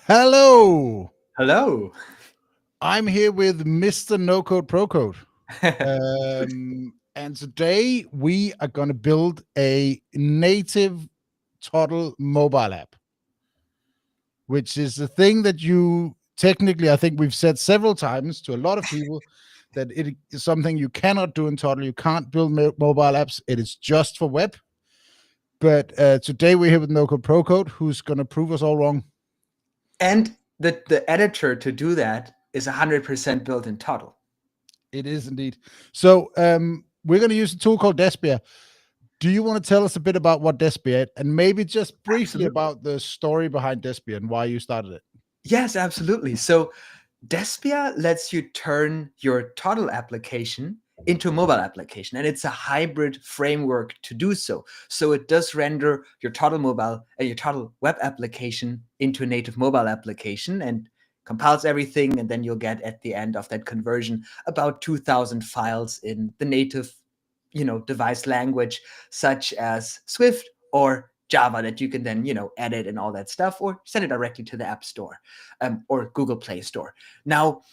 Hello, Hello. I'm here with Mr. No Code Pro Code. And today we are going to build a native toddle mobile app, which is the thing that you technically, I think we've said several times to a lot of people that it is something you cannot do in toddle. You can't build mobile apps, it is just for web. But today we're here with No Code Pro Code, who's going to prove us all wrong. And the editor to do that is 100% built in toddle. It is indeed. So we're going to use a tool called Despia. Do you want to tell us a bit about what Despia is, and maybe just briefly Absolutely. about the story behind Despia and why you started it? Yes, absolutely. So Despia lets you turn your toddle application into a mobile application, and it's a hybrid framework to do so. So it does render your toddle your toddle web application into a native mobile application and compiles everything, and then you'll get at the end of that conversion about 2,000 files in the native, device language, such as Swift or Java, that you can then, edit and all that stuff, or send it directly to the App Store or Google Play Store. Now,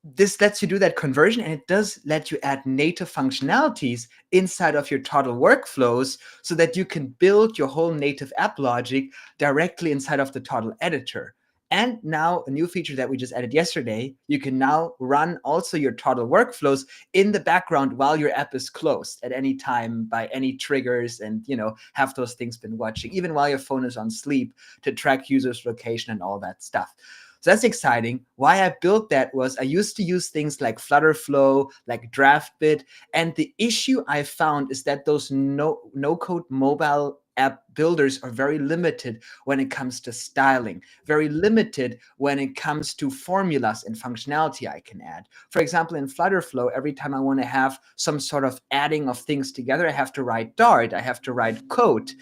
this lets you do that conversion, and it does let you add native functionalities inside of your toddle workflows so that you can build your whole native app logic directly inside of the toddle editor. And now a new feature that we just added yesterday, you can now run also your toddle workflows in the background while your app is closed at any time by any triggers, and have those things been watching even while your phone is on sleep to track users' location and all that stuff. So that's exciting. Why I built that was I used to use things like Flutterflow, like DraftBit, and the issue I found is that those no-code mobile app builders are very limited when it comes to styling, very limited when it comes to formulas and functionality I can add. For example, in Flutterflow, every time I want to have some sort of adding of things together, I have to write Dart, I have to write code.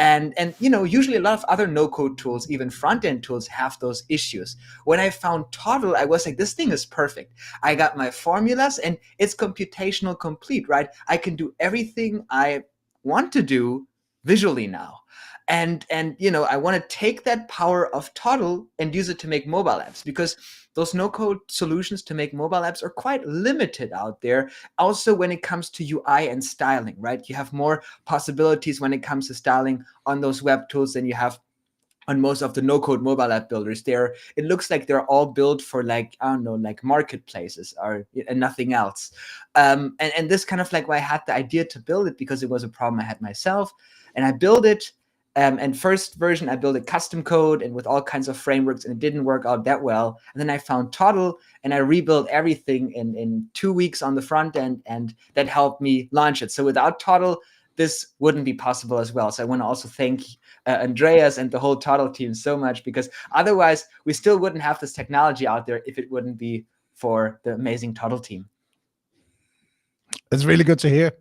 And usually a lot of other no code tools, even front end tools, have those issues. When I found toddle, I was like, this thing is perfect. I got my formulas and it's computational complete, right? I can do everything I want to do visually now. And I want to take that power of toddle and use it to make mobile apps, because those no code solutions to make mobile apps are quite limited out there. Also when it comes to UI and styling, right? You have more possibilities when it comes to styling on those web tools than you have on most of the no-code mobile app builders. It looks like they're all built for, like, I don't know, like marketplaces or and nothing else. And this kind of like why I had the idea to build it, because it was a problem I had myself, and I built it. And first version, I built a custom code and with all kinds of frameworks, and it didn't work out that well. And then I found Toddle, and I rebuilt everything in 2 weeks on the front end, and that helped me launch it. So without Toddle, this wouldn't be possible as well. So I want to also thank Andreas and the whole Toddle team so much, because otherwise we still wouldn't have this technology out there if it wouldn't be for the amazing Toddle team. It's really good to hear.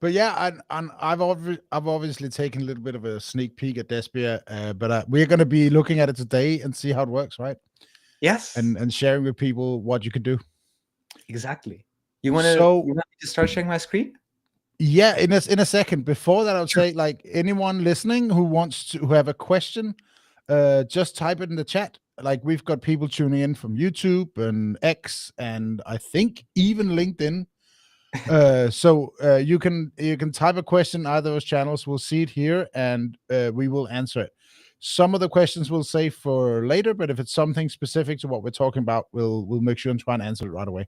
But yeah, I've obviously taken a little bit of a sneak peek at Despia, but we're going to be looking at it today and see how it works, right? Yes, And sharing with people what you can do. exactly. You So want me to start sharing my screen? yeah, in a second. Before that, I would Sure. say, like, anyone listening who have a question, just type it in the chat. Like, we've got people tuning in from YouTube and X, and I think even LinkedIn. So you can type a question either of those channels. We'll see it here, and we will answer it. Some of the questions we'll save for later, but if it's something specific to what we're talking about, we'll make sure and try and answer it right away.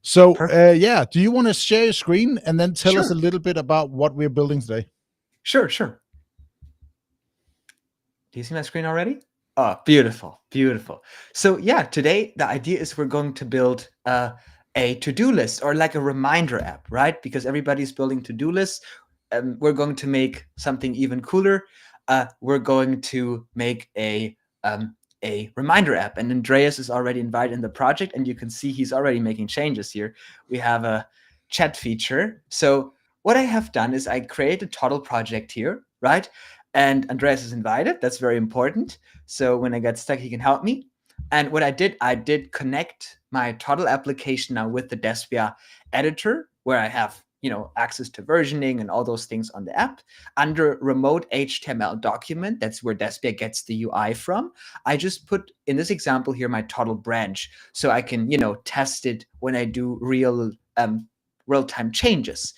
So Perfect. yeah, do you want to share your screen and then tell us a Sure. little bit about what we're building today? Sure. Do you see my screen already? Oh, beautiful, beautiful. So yeah, today the idea is we're going to build a to-do list, or like a reminder app, right? Because everybody's building to-do lists. We're going to make something even cooler. We're going to make a reminder app, and Andreas is already invited in the project, and you can see he's already making changes here. We have a chat feature. So what I have done is I create a toddle project here, right? And Andreas is invited. That's very important. So when I get stuck, he can help me. And what I did connect my toddle application now with the Despia editor, where I have access to versioning and all those things on the app. Under remote HTML document, that's where Despia gets the UI from. I just put, in this example here, my toddle branch, so I can, test it when I do real-time changes.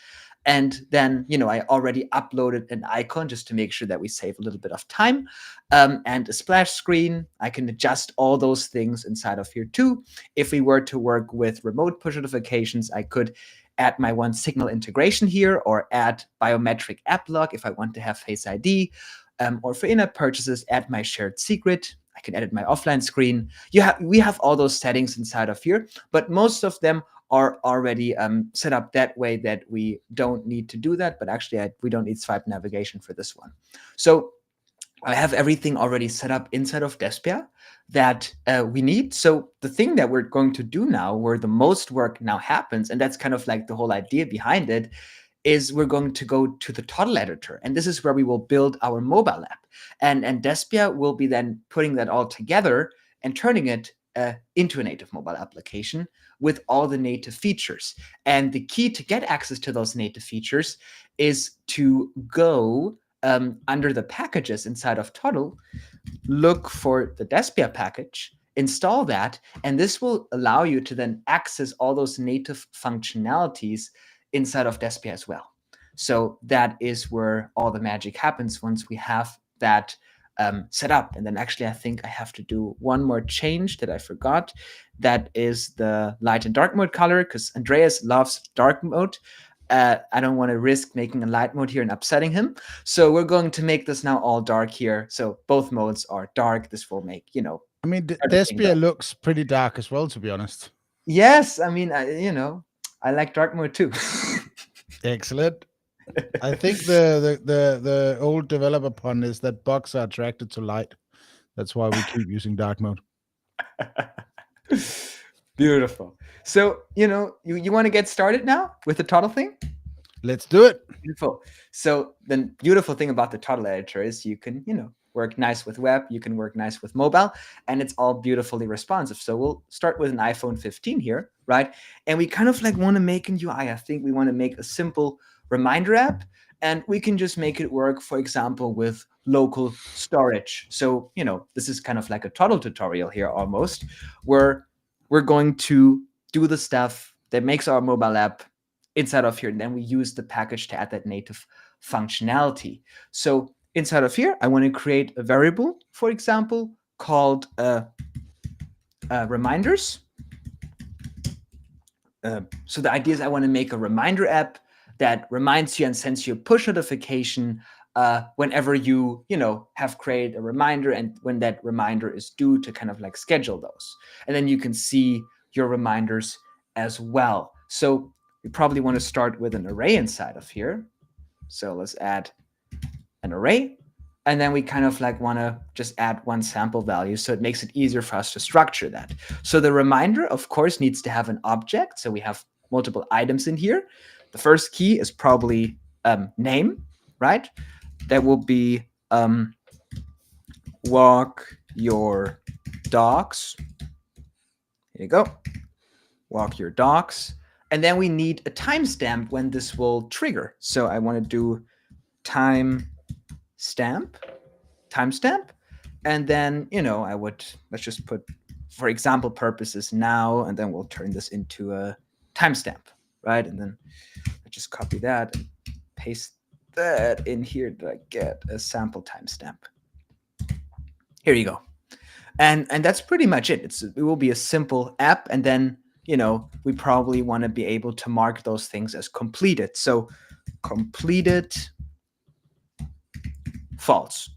And then, I already uploaded an icon just to make sure that we save a little bit of time, and a splash screen. I can adjust all those things inside of here too. If we were to work with remote push notifications, I could add my one signal integration here, or add biometric app lock if I want to have Face ID, or for in-app purchases, add my shared secret. I can edit my offline screen. We have all those settings inside of here, but most of them are already set up that way that we don't need to do that. But actually, we don't need swipe navigation for this one. So I have everything already set up inside of Despia that we need. So the thing that we're going to do now, where the most work now happens, and that's kind of like the whole idea behind it, is we're going to go to the toddle editor. And this is where we will build our mobile app. And Despia will be then putting that all together and turning it into a native mobile application with all the native features. And the key to get access to those native features is to go under the packages inside of Toddle, look for the Despia package, install that, and this will allow you to then access all those native functionalities inside of Despia as well. So that is where all the magic happens once we have that set up. And then actually, I think I have to do one more change that I forgot. That is the light and dark mode color, because Andreas loves dark mode. I don't want to risk making a light mode here and upsetting him. So we're going to make this now all dark here. So both modes are dark. This will make, I mean, Despia looks pretty dark as well, to be honest. Yes. I mean, I like dark mode too. Excellent. I think the old developer pun is that bugs are attracted to light. That's why we keep using dark mode. Beautiful. So, you want to get started now with the Toddle thing? Let's do it. Beautiful. So the beautiful thing about the Toddle editor is you can, work nice with web, you can work nice with mobile, and it's all beautifully responsive. So we'll start with an iPhone 15 here, right? And we kind of like want to make an UI. I think we want to make a simple reminder app, and we can just make it work, for example, with local storage. So, this is kind of like a Toddle tutorial here almost, where we're going to do the stuff that makes our mobile app inside of here, and then we use the package to add that native functionality. So inside of here, I want to create a variable, for example, called reminders. So the idea is I want to make a reminder app that reminds you and sends you a push notification whenever you, have created a reminder, and when that reminder is due, to kind of like schedule those. And then you can see your reminders as well. So we probably want to start with an array inside of here. So let's add an array. And then we kind of like want to just add one sample value, so it makes it easier for us to structure that. So the reminder, of course, needs to have an object. So we have multiple items in here. The first key is probably name, right? That will be walk your dogs. Here you go. Walk your dogs. And then we need a timestamp when this will trigger. So I want to do timestamp. And then, let's just put, for example purposes, now, and then we'll turn this into a timestamp, right? And then I just copy that and paste that in here to get a sample timestamp. Here you go. And that's pretty much it. It will be a simple app, and then we probably want to be able to mark those things as completed. So completed false.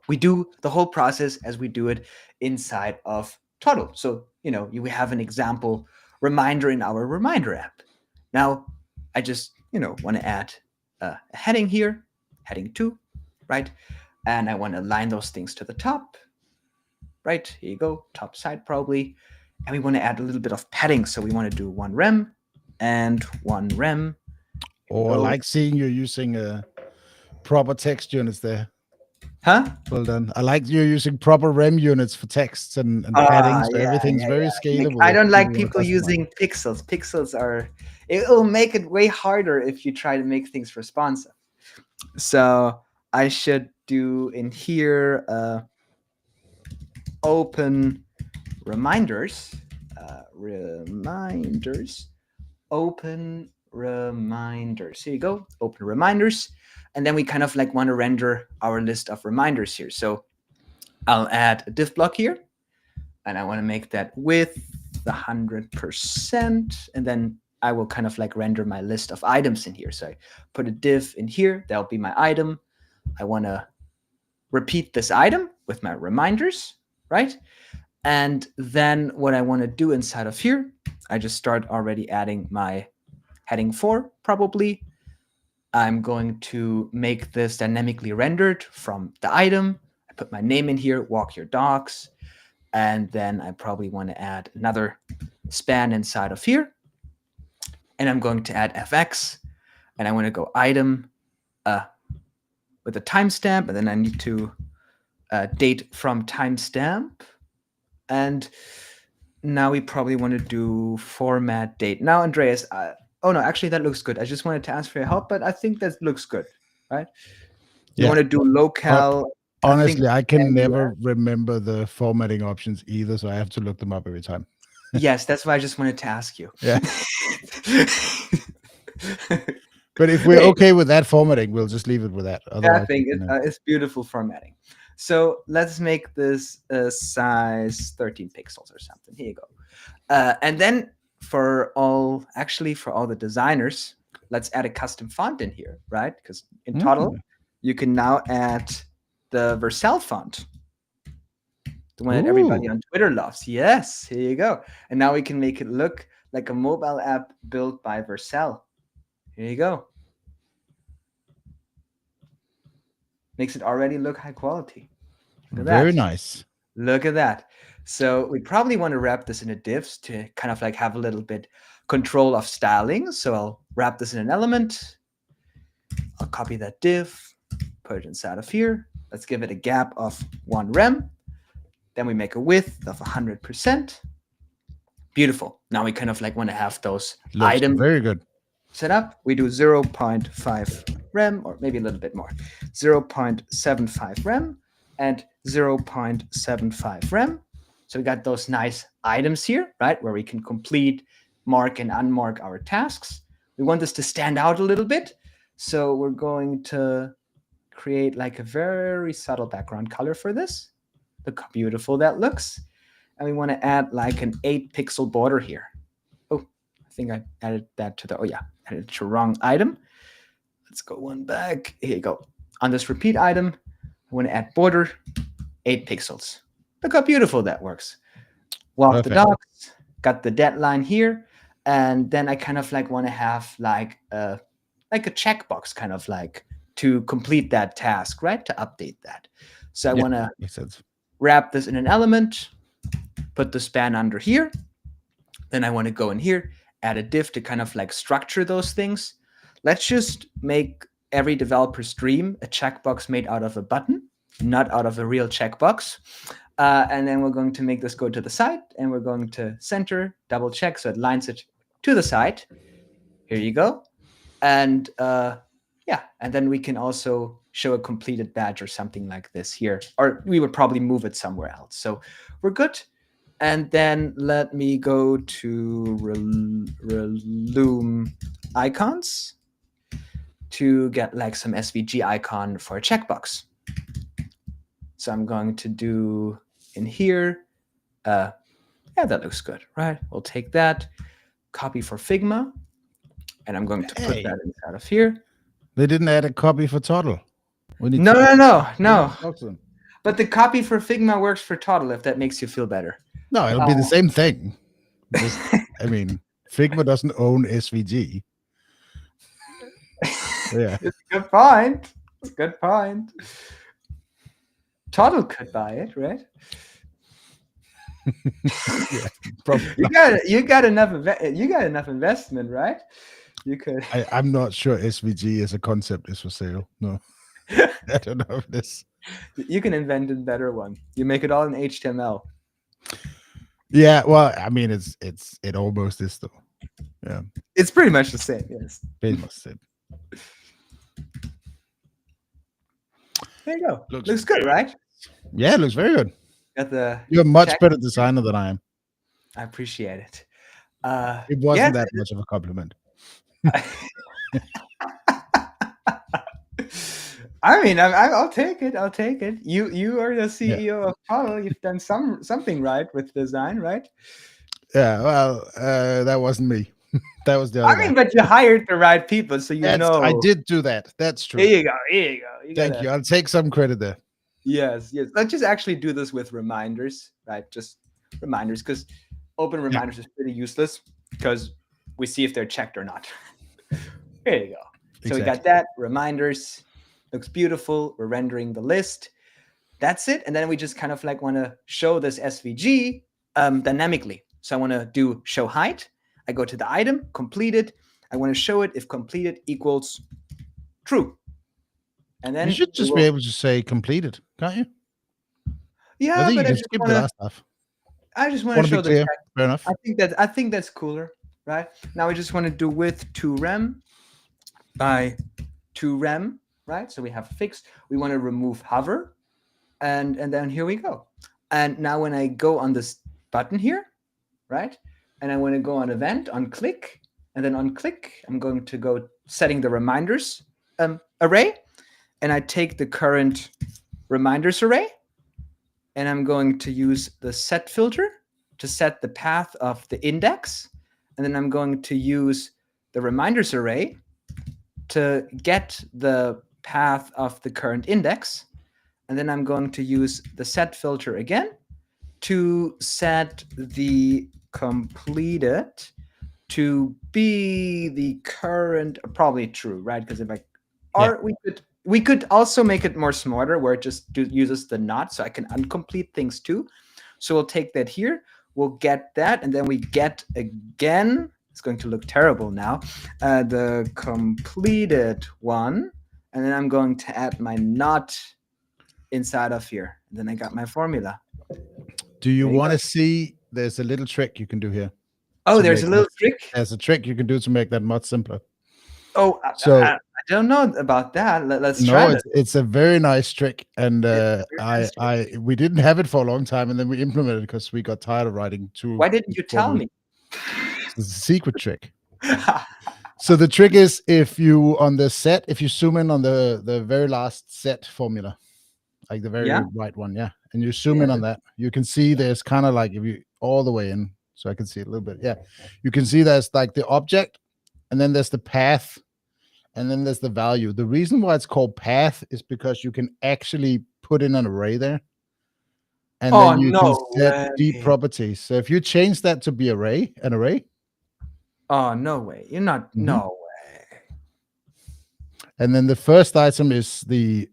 We do the whole process as we do it inside of Toddle. So we have an example reminder in our reminder app. Now I just want to add a heading here, heading 2, right? And I want to align those things to the top, right? Here you go, top side probably. And we want to add a little bit of padding. So we want to do 1 rem and 1 rem. Or like seeing you using proper text units there. Huh? Well done. I like you're using proper rem units for texts and padding, so Yeah, everything's yeah, very yeah. Like, scalable. I If don't like wanna people customize. using pixels. Pixels are, it'll make it way harder if you try to make things responsive. So I should do in here open reminders, open reminders. Here you go, open reminders. And then we kind of like want to render our list of reminders here. So I'll add a div block here, and I want to make that width 100%. And then I will kind of like render my list of items in here. So I put a div in here, that'll be my item. I want to repeat this item with my reminders, right? And then what I want to do inside of here, I just start already adding my heading 4, probably. I'm going to make this dynamically rendered from the item. I put my name in here, walk your dogs. And then I probably want to add another span inside of here. And I'm going to add fx. And I want to go item with a timestamp. And then I need to date from timestamp. And now we probably want to do format date. Now, Andreas, oh no, actually that looks good. I just wanted to ask for your help, but I think that looks good, right? You want to do locale. Honestly, I can never remember the formatting options either, so I have to look them up every time. Yes, that's why I just wanted to ask you. Yeah. But if we're okay with that formatting, we'll just leave it with that. Otherwise, I think it's beautiful formatting. So let's make this size 13 pixels or something. Here you go. And then for all the designers, let's add a custom font in here, right? Because in Toddle, you can now add the Vercel font, the one that everybody on Twitter loves. Yes, here you go. And now we can make it look like a mobile app built by Vercel. Here you go. Makes it already look high quality. Look at Very that. Nice. Look at that. So we probably want to wrap this in a divs to kind of like have a little bit control of styling. So I'll wrap this in an element. I'll copy that div, put it inside of here. Let's give it a gap of 1 rem. Then we make a width of 100%. Beautiful. Now we kind of like want to have those items very good set up. We do 0.5 rem, or maybe a little bit more, 0.75 rem and 0.75 rem. So we got those nice items here, right, where we can complete, mark, and unmark our tasks. We want this to stand out a little bit. So we're going to create like a very subtle background color for this. Look how beautiful that looks. And we want to add like an 8-pixel border here. Oh, I think I added that to the, added to the wrong item. Let's go one back. Here you go. On this repeat item, I want to add border 8 pixels. Look how beautiful that works. Walk the dogs, got the deadline here. And then I kind of like want to have like a checkbox kind of like to complete that task, right? To update that. So I want to wrap this in an element, put the span under here. Then I want to go in here, add a div to kind of like structure those things. Let's just make every developer's dream a checkbox made out of a button, not out of a real checkbox. And then we're going to make this go to the side, and we're going to center, double check, so it lines it to the side. Here you go. And and then we can also show a completed badge or something like this here, or we would probably move it somewhere else. So we're good. And then let me go to Relume icons to get like some SVG icon for a checkbox. So I'm going to do in here. That looks good, right? We'll take that, copy for Figma, and I'm going to put that inside of here. They didn't add a copy for Toddle. No. But the copy for Figma works for Toddle, if that makes you feel better. No, it'll be the same thing. Just, I mean, Figma doesn't own SVG. Yeah. It's a good point. Toddle could buy it, right? Yeah, probably. You got enough investment, right? You could. I'm not sure SVG as a concept is for sale. No, I don't know if this. You can invent a better one. You make it all in HTML. Yeah, well, I mean, it almost is though. Yeah, It's pretty much the same. Yes. pretty much it. There you go. Looks Looks good, right? Yeah, it looks very good. Got the You're a much check. better designer than I am. I appreciate it. It wasn't Yes. that much of a compliment. I mean, I'll take it. I'll take it. You are the CEO of Toddle. You've done something right with design, right? Yeah, well, that wasn't me. That was the other I mean, guy. but you hired the right people, so you know. I did do that. That's true. Here you go. Here you go. Thank you. I'll take some credit there. Yes, yes. Let's just actually do this with reminders, right? Just reminders, because open reminders is pretty useless because we see if they're checked or not. There you go. So we got that. Reminders. Looks beautiful. We're rendering the list. That's it. And then we just kind of like want to show this SVG dynamically. So I want to do show height. I go to the item, completed. I want to show it if completed equals true. And then you should just be able to say completed, can't you? Yeah, I think but you can skip the last stuff. I just want to show the clear. check. Fair enough. I think that's cooler, right? Now we just want to do width to rem by to rem, right? So we have fixed. We want to remove hover, and then here we go. And now when I go on this button here, right, and I want to go on event, on click, and then on click, I'm going to go setting the reminders array, and I take the current reminders array, and I'm going to use the set filter to set the path of the index. And then I'm going to use the reminders array to get the path of the current index. And then I'm going to use the set filter again to set the completed to be the current, probably true, right? Because if I, or we could also make it more smarter where it just uses the not, so I can uncomplete things too. So we'll take that here. We'll get that, and then we get again. It's going to look terrible now. The completed one, and then I'm going to add my not inside of here. And then I got my formula. Do you want to see? There's a little trick you can do here. Oh, there's a little trick. There's a trick you can do to make that much simpler. Oh, so I don't know about that. Let's try. No, it's a very nice trick, and we didn't have it for a long time, and then we implemented it because we got tired of writing too. Why didn't you tell me? It's a secret trick. So the trick is if you on the set, if you zoom in on the very last set formula, like the very right one, and you zoom in on that, you can see there's kind of like if you all the way in, so I can see it a little bit. Yeah, you can see there's like the object, and then there's the path. And then there's the value. The reason why it's called path is because you can actually put in an array there. And then you can set deep properties. So if you change that to be an array. Oh, no way. You're not, no way. And then the first item is the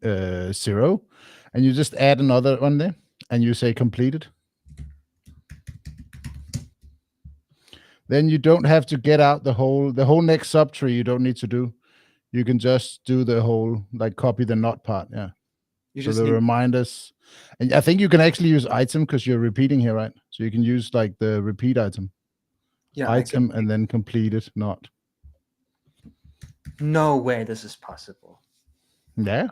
0. And you just add another one there. And you say completed. Then you don't have to get out the whole next subtree you don't need to do. You can just do the whole, like copy the not part. Yeah. So the reminders. And I think you can actually use item because you're repeating here, right? So you can use like the repeat item. Yeah. Item and then complete it, not. No way this is possible. Yeah.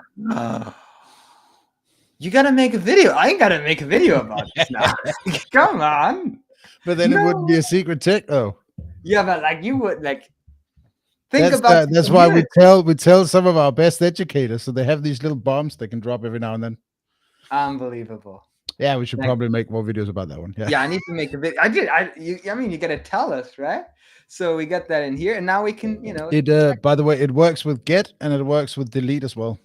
You got to make a video. I ain't got to make a video about this now. Come on. But then it wouldn't be a secret trick, though. Yeah, but like you would like. That's why we tell some of our best educators, so they have these little bombs they can drop every now and then. Unbelievable. Yeah, we should probably make more videos about that one. Yeah, I need to make a video. I mean, you got to tell us, right? So we got that in here, and now we can, It by the way, it works with get and it works with delete as well.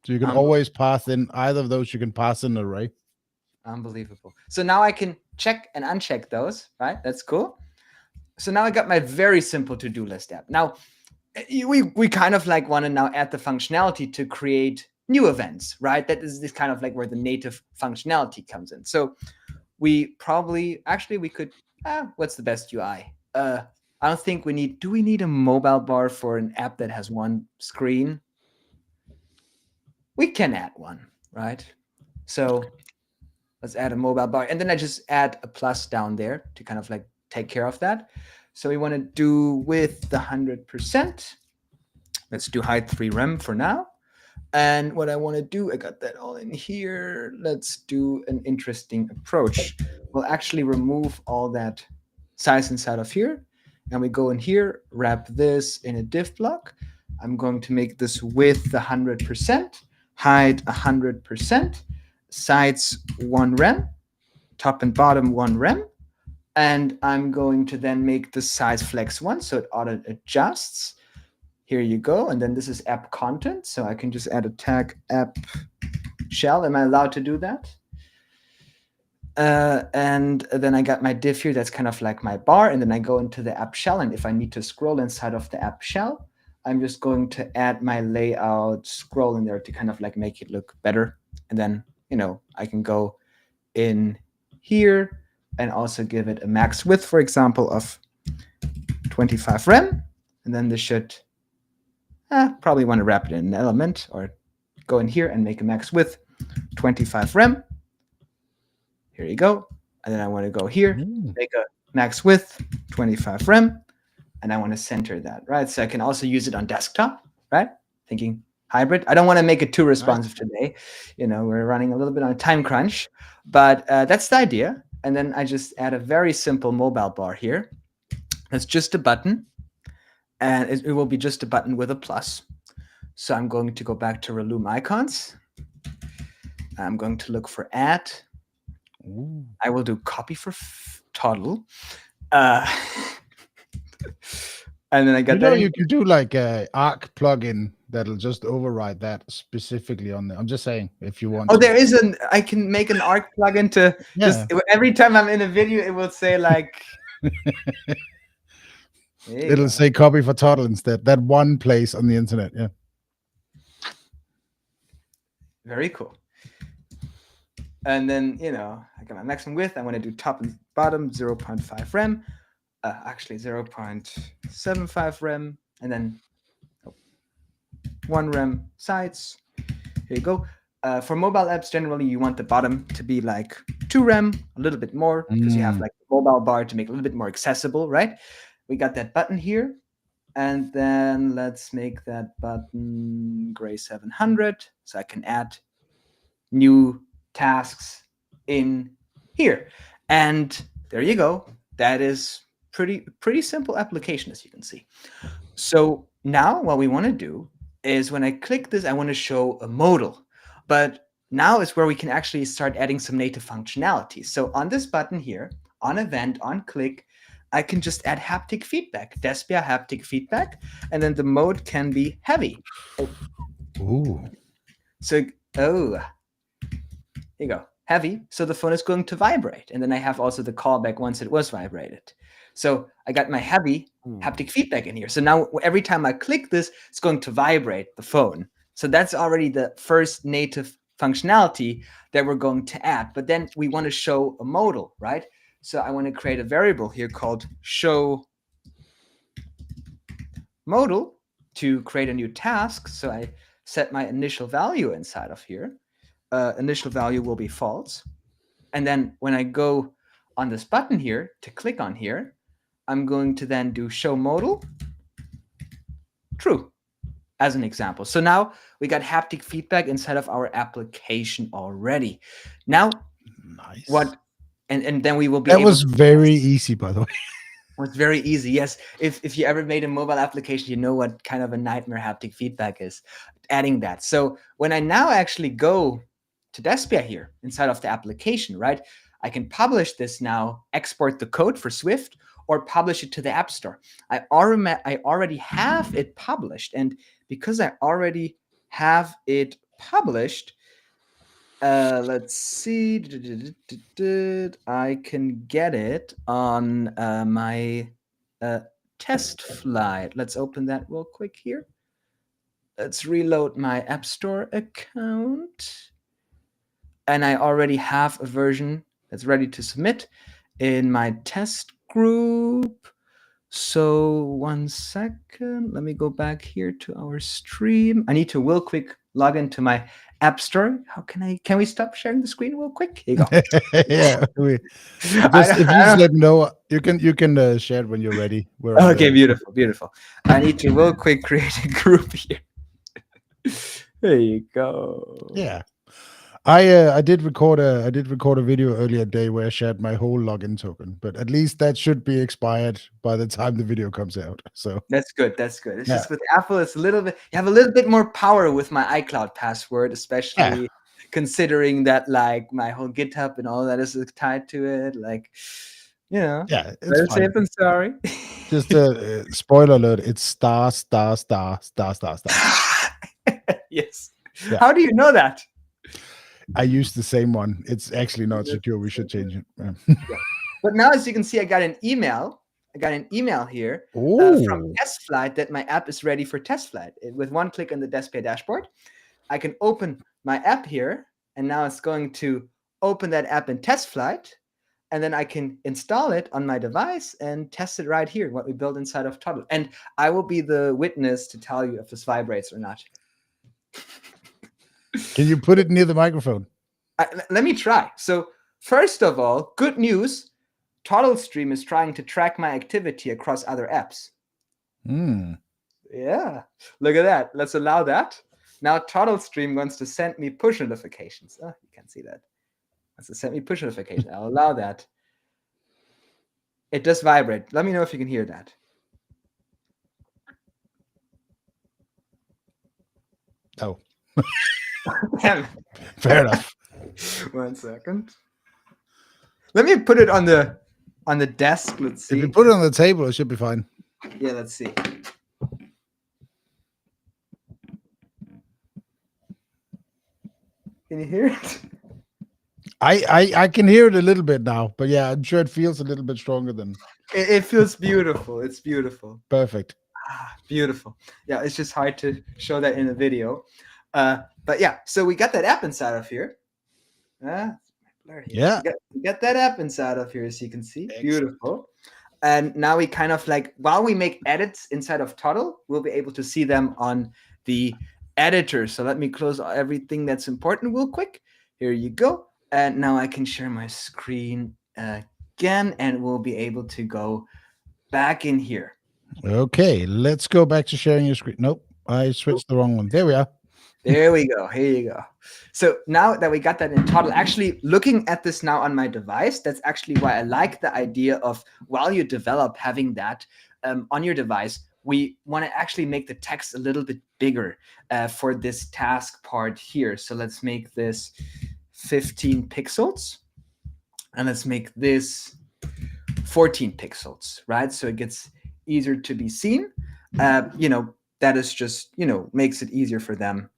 So you can always pass in either of those. You can pass in an array. Unbelievable. So now I can check and uncheck those, right? That's cool. So now I got my very simple to-do list app. Now, we kind of like want to now add the functionality to create new events, right? That is this kind of like where the native functionality comes in. So we probably, actually we could, what's the best UI? I don't think we need, do we need a mobile bar for an app that has one screen? We can add one, right? So let's add a mobile bar. And then I just add a plus down there to kind of like take care of that. So we want to do with the 100%. Let's do height 3 rem for now. And what I want to do, I got that all in here. Let's do an interesting approach. We'll actually remove all that size inside of here. And we go in here, wrap this in a div block. I'm going to make this width 100%, height 100%, sides 1 rem, top and bottom 1 rem. And I'm going to then make the size flex 1, so it auto adjusts. Here you go. And then this is app content. So I can just add a tag app shell. Am I allowed to do that? And then I got my div here. That's kind of like my bar. And then I go into the app shell. And if I need to scroll inside of the app shell, I'm just going to add my layout scroll in there to kind of like make it look better. And then, I can go in here and also give it a max width, for example, of 25 rem. And then this should probably want to wrap it in an element, or go in here and make a max width 25 rem. Here you go. And then I want to go here, make a max width 25 rem, and I want to center that, right? So I can also use it on desktop, right? Thinking hybrid. I don't want to make it too responsive today. We're running a little bit on a time crunch, but that's the idea. And then I just add a very simple mobile bar here. That's just a button. And it will be just a button with a plus. So I'm going to go back to Relume icons. I'm going to look for add. Ooh. I will do copy for toddle. And then I got that. You can do like a Arc plugin that'll just override that specifically on there. I'm just saying, if you want. Oh, there is I can make an Arc plugin to just every time I'm in a video, it will say like. It'll say copy for toddle instead. That one place on the internet, yeah. Very cool. And then, I got my maximum width. I want to do top and bottom 0.5 rem. Actually 0.75 rem. And then 1 rem sides. Here you go. For mobile apps, generally, you want the bottom to be like 2 rem, a little bit more, because you have like the mobile bar to make it a little bit more accessible, right? We got that button here. And then let's make that button gray 700. So I can add new tasks in here. And there you go. That is pretty simple application, as you can see. So now what we want to do is when I click this, I want to show a modal. But now is where we can actually start adding some native functionality. So on this button here, on event, on click, I can just add haptic feedback, Despia haptic feedback, and then the mode can be heavy. Ooh. So, here you go, heavy. So the phone is going to vibrate. And then I have also the callback once it was vibrated. So I got my heavy haptic feedback in here. So now every time I click this, it's going to vibrate the phone. So that's already the first native functionality that we're going to add. But then we want to show a modal, right? So I want to create a variable here called show modal to create a new task. So I set my initial value inside of here. Initial value will be false. And then when I go on this button here to click on here, I'm going to then do show modal true as an example. So now we got haptic feedback inside of our application already. Now, nice. What? And then we will be. That was very easy, by the way. It was very easy. Yes. If you ever made a mobile application, you know what kind of a nightmare haptic feedback is. Adding that. So when I now actually go to Despia here inside of the application, right? I can publish this now, export the code for Swift, or publish it to the App Store. I already have it published, and because I already have it published, let's see. I can get it on my test flight. Let's open that real quick here. Let's reload my App Store account. And I already have a version that's ready to submit in my test group. So 1 second. Let me go back here to our stream. I need to real quick log into my app store. Can we stop sharing the screen real quick? Here you go. Yeah, if you I just don't- let me know, you can share it when you're ready. okay, beautiful, beautiful. I need to real quick create a group here. There you go. Yeah. I did record a video earlier today where I shared my whole login token, but at least that should be expired by the time the video comes out. So That's good. That's good. It's yeah. just with Apple, it's a little bit. You have a little bit more power with my iCloud password, especially considering that like my whole GitHub and all that is tied to it. Like, Yeah, it's better fine. safe than sorry. Just a spoiler alert, it's star, star, star, star, star, star. Yes. Yeah. How do you know that? I used the same one. It's actually not secure. We should change it. Yeah. But now, as you can see, I got an email. Here from Test Flight that my app is ready for test flight. With one click on the Despia dashboard, I can open my app here, and now it's going to open that app in test flight, and then I can install it on my device and test it right here, what we built inside of Toddle. And I will be the witness to tell you if this vibrates or not. Can you put it near the microphone? Let me try. So first of all, good news. Toddle Stream is trying to track my activity across other apps. Yeah, look at that. Let's allow that. Now Toddle Stream wants to send me push notifications. Oh, you can't see that. Wants to send me push notifications. I'll allow that. It does vibrate. Let me know if you can hear that. Oh. Damn. Fair enough. 1 second. Let me put it on the desk. Let's see. If you put it on the table, it should be fine. Yeah, let's see. Can you hear it? I can hear it a little bit now, but yeah, I'm sure it feels a little bit stronger than. It feels beautiful. It's beautiful. Perfect. Beautiful. Yeah, it's just hard to show that in a video. But yeah, so we got that app inside of here. Yeah. We got that app inside of here, as you can see. Excellent. Beautiful. And now we kind of like, while we make edits inside of Toddle, we'll be able to see them on the editor. So let me close everything that's important real quick. Here you go. And now I can share my screen again, and we'll be able to go back in here. Okay, let's go back to sharing your screen. Nope, I switched the wrong one. There we are. There we go. Here you go. So now that we got that in Toddle, actually looking at this now on my device, that's actually why I like the idea of, while you develop, having that on your device. We want to actually make the text a little bit bigger for this task part here. So let's make this 15 pixels. And let's make this 14 pixels, right? So it gets easier to be seen. That is just, makes it easier for them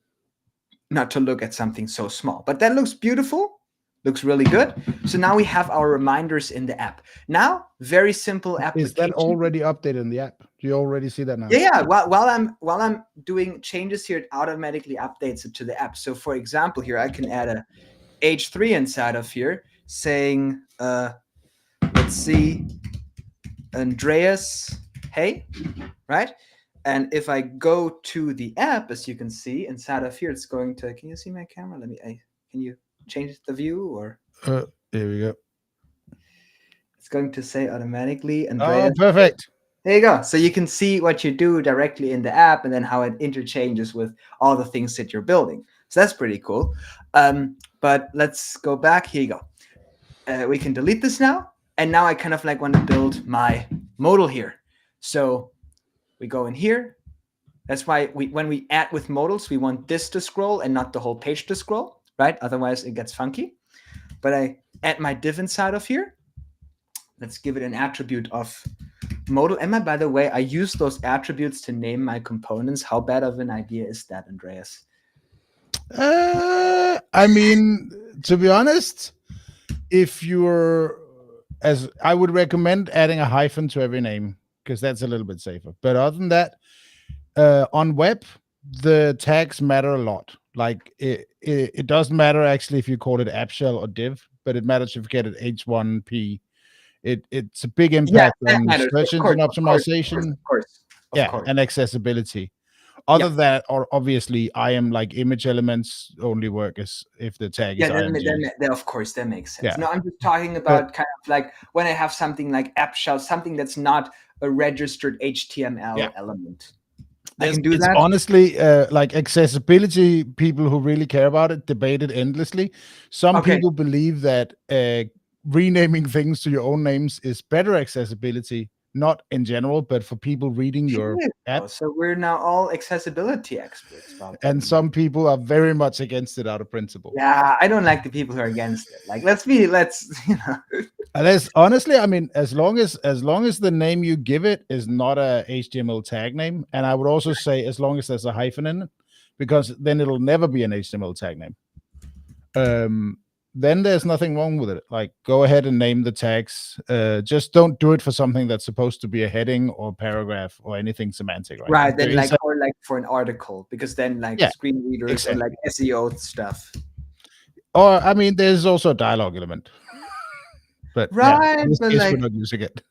not to look at something so small. But that looks beautiful, looks really good. So now we have our reminders in the app. Now, very simple application. Is that already updated in the app? Do you already see that now? Yeah. While I'm doing changes here, it automatically updates it to the app. So for example, here I can add a H3 inside of here saying, let's see, Andreas, hey, right? And if I go to the app, as you can see inside of here, it's going to, can you see my camera? Can you change the view or? There we go. It's going to say automatically, Andreas. Oh, perfect. There you go. So you can see what you do directly in the app and then how it interchanges with all the things that you're building. So that's pretty cool. But let's go back. Here you go. We can delete this now. And now I kind of like want to build my modal here. So we go in here. That's why when we add with modals, we want this to scroll and not the whole page to scroll, right? Otherwise it gets funky. But I add my div inside of here. Let's give it an attribute of modal. Emma, by the way, I use those attributes to name my components. How bad of an idea is that, Andreas? I mean, to be honest, if you're, as I would recommend adding a hyphen to every name, because that's a little bit safer. But other than that, on web, the tags matter a lot. Like it doesn't matter actually if you call it app shell or div, but it matters if you get it H1P. It's a big impact on search engine optimization. Of course. And accessibility. Other than, or obviously, I am like image elements only work as if the tag is Yeah, img. of course, that makes sense. Yeah, No, I'm just talking but about kind of like when I have something like app shell, something that's not a registered HTML yeah, element. I can do it's that. honestly like accessibility. People who really care about it debate it endlessly. Some Okay. people believe that renaming things to your own names is better accessibility, not in general, but for people reading your Shit. app. So we're now all accessibility experts about that. And some people are very much against it out of principle. Yeah, I don't like the people who are against it. Like, let's Unless honestly, I mean, as long as the name you give it is not a HTML tag name, and I would also say as long as there's a hyphen in it, because then it'll never be an HTML tag name. Then there's nothing wrong with it. Like, go ahead and name the tags. Just don't do it for something that's supposed to be a heading or paragraph or anything semantic, right? right. If there Then is like, or like for an article, because then like yeah, screen readers or exactly. like SEO stuff. Or I mean, there's also a dialogue element. But yeah, Right. in this But case, we're like, not using it.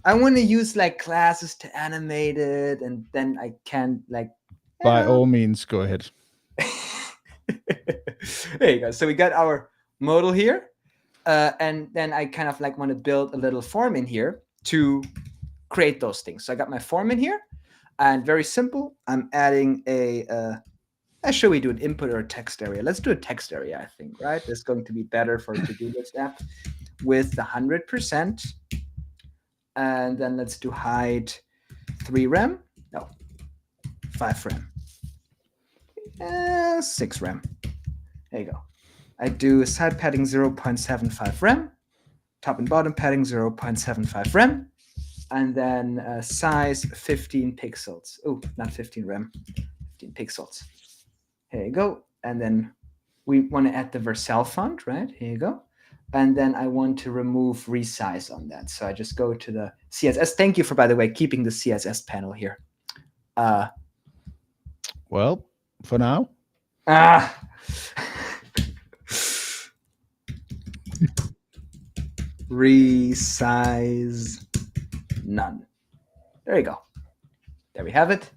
I want to use like classes to animate it, and then I can like. By all means, go ahead. There you go. So we got our modal here, and then I kind of like want to build a little form in here to create those things. So I got my form in here, and very simple. I'm adding a. Should we do an input or a text area? Let's do a text area. I think right. That's going to be better for a to-do list app with the 100%. And then let's do hide 3 rem. No, 5 rem. 6 rem. There you go. I do side padding 0.75 rem, top and bottom padding 0.75 rem, and then size 15 pixels. Oh, not 15 rem, 15 pixels. Here you go. And then we want to add the Vercel font, right? Here you go. And then I want to remove resize on that. So I just go to the CSS. Thank you for, by the way, keeping the CSS panel here. Well, for now. Resize none. There you go. There we have it.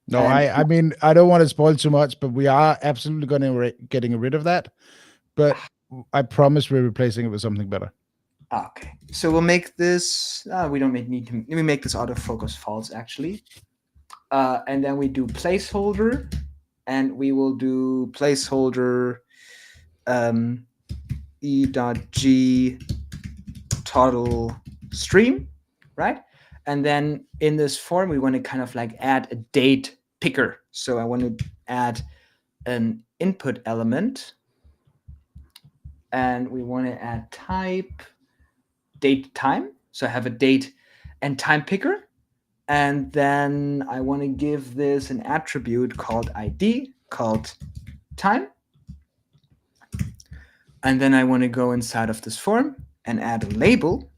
No, I mean, I don't want to spoil too much, but we are absolutely going to getting rid of that. But I promise we're replacing it with something better. Okay, so we'll make this. We don't need to. We make this autofocus false actually, and then we do placeholder, and we will do placeholder e.g toddle stream, right? And then in this form, we want to kind of like add a date picker. So I want to add an input element, and we want to add type date time. So I have a date and time picker. And then I want to give this an attribute called ID, called time. And then I want to go inside of this form and add a label.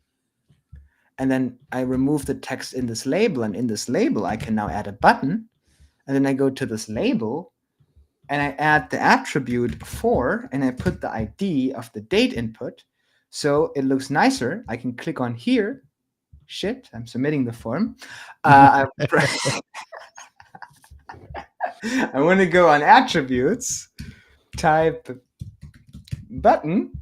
And then I remove the text in this label. And in this label, I can now add a button. And then I go to this label and I add the attribute for, and I put the ID of the date input. So it looks nicer. I can click on here. Shit, I'm submitting the form. I want to go on attributes, type button,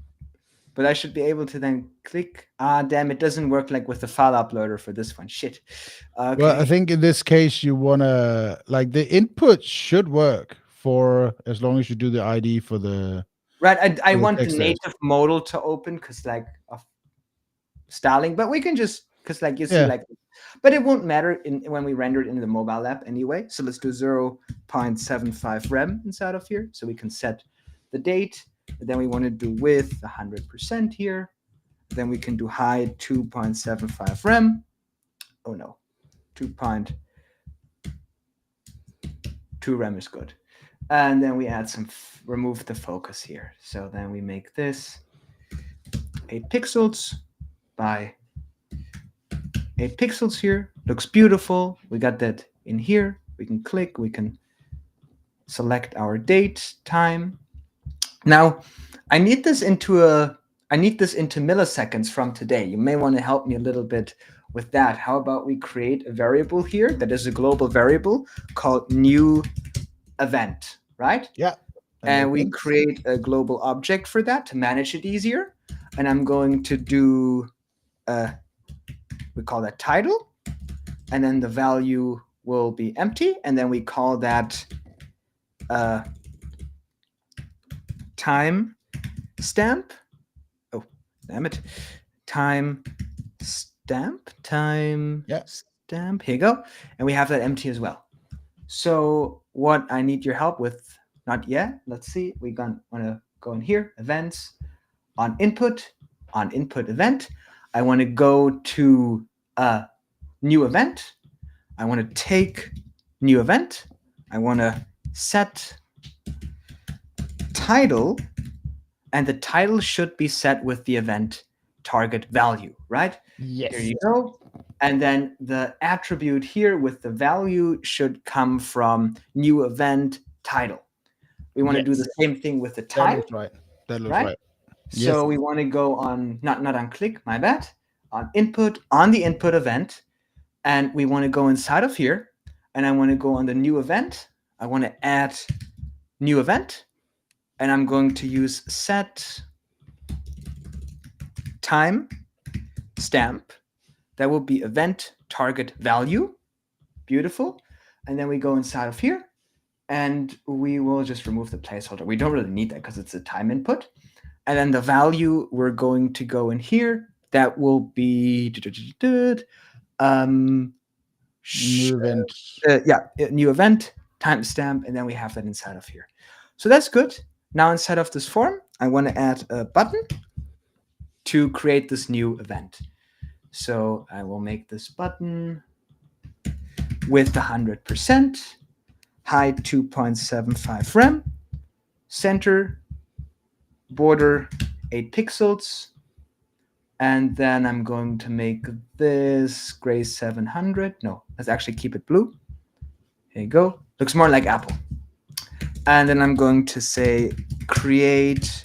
but I should be able to then click. Damn, it doesn't work like with the file uploader for this one. Shit. Okay. Well, I think in this case, you want to, like, the input should work for as long as you do the ID for the. Right, I want the native modal to open because like of styling, but we can just, because like you see like, but it won't matter when we render it in the mobile app anyway. So let's do 0.75 rem inside of here. So we can set the date. Then we want to do width 100% here. Then we can do hide 2.75 rem. Oh no, 2.2 rem is good. And then we add some, remove the focus here. So then we make this 8 pixels by 8 pixels here. Looks beautiful. We got that in here. We can click, we can select our date, time. Now, I need this into a I need this into milliseconds from today. You may want to help me a little bit with that. How about we create a variable here that is a global variable called new event, right? Yeah. And we create a global object for that to manage it easier. And I'm going to do, we call that title. And then the value will be empty. And then we call that time stamp. Oh, damn it. Time stamp. Here you go. And we have that empty as well. So what I need your help with, not yet. Let's see. We want to go in here, events, on input event. I want to go to a new event. I want to take new event. I want to set title, and the title should be set with the event target value, right? Yes. Here you go. And then the attribute here with the value should come from new event title. We want to do the same thing with the time. That looks right. That looks right. So we want to go on, not on click, my bad, on input, on the input event. And we want to go inside of here. And I want to go on the new event. I want to add new event. And I'm going to use set time stamp. That will be event target value. Beautiful. And then we go inside of here. And we will just remove the placeholder. We don't really need that because it's a time input. And then the value, we're going to go in here. That will be new event. New event, timestamp, and then we have that inside of here. So that's good. Now inside of this form, I want to add a button to create this new event. So I will make this button with 100%, height 2.75 rem, center, border 8 pixels, and then I'm going to make this gray 700. No, let's actually keep it blue. Here you go. Looks more like Apple. And then I'm going to say create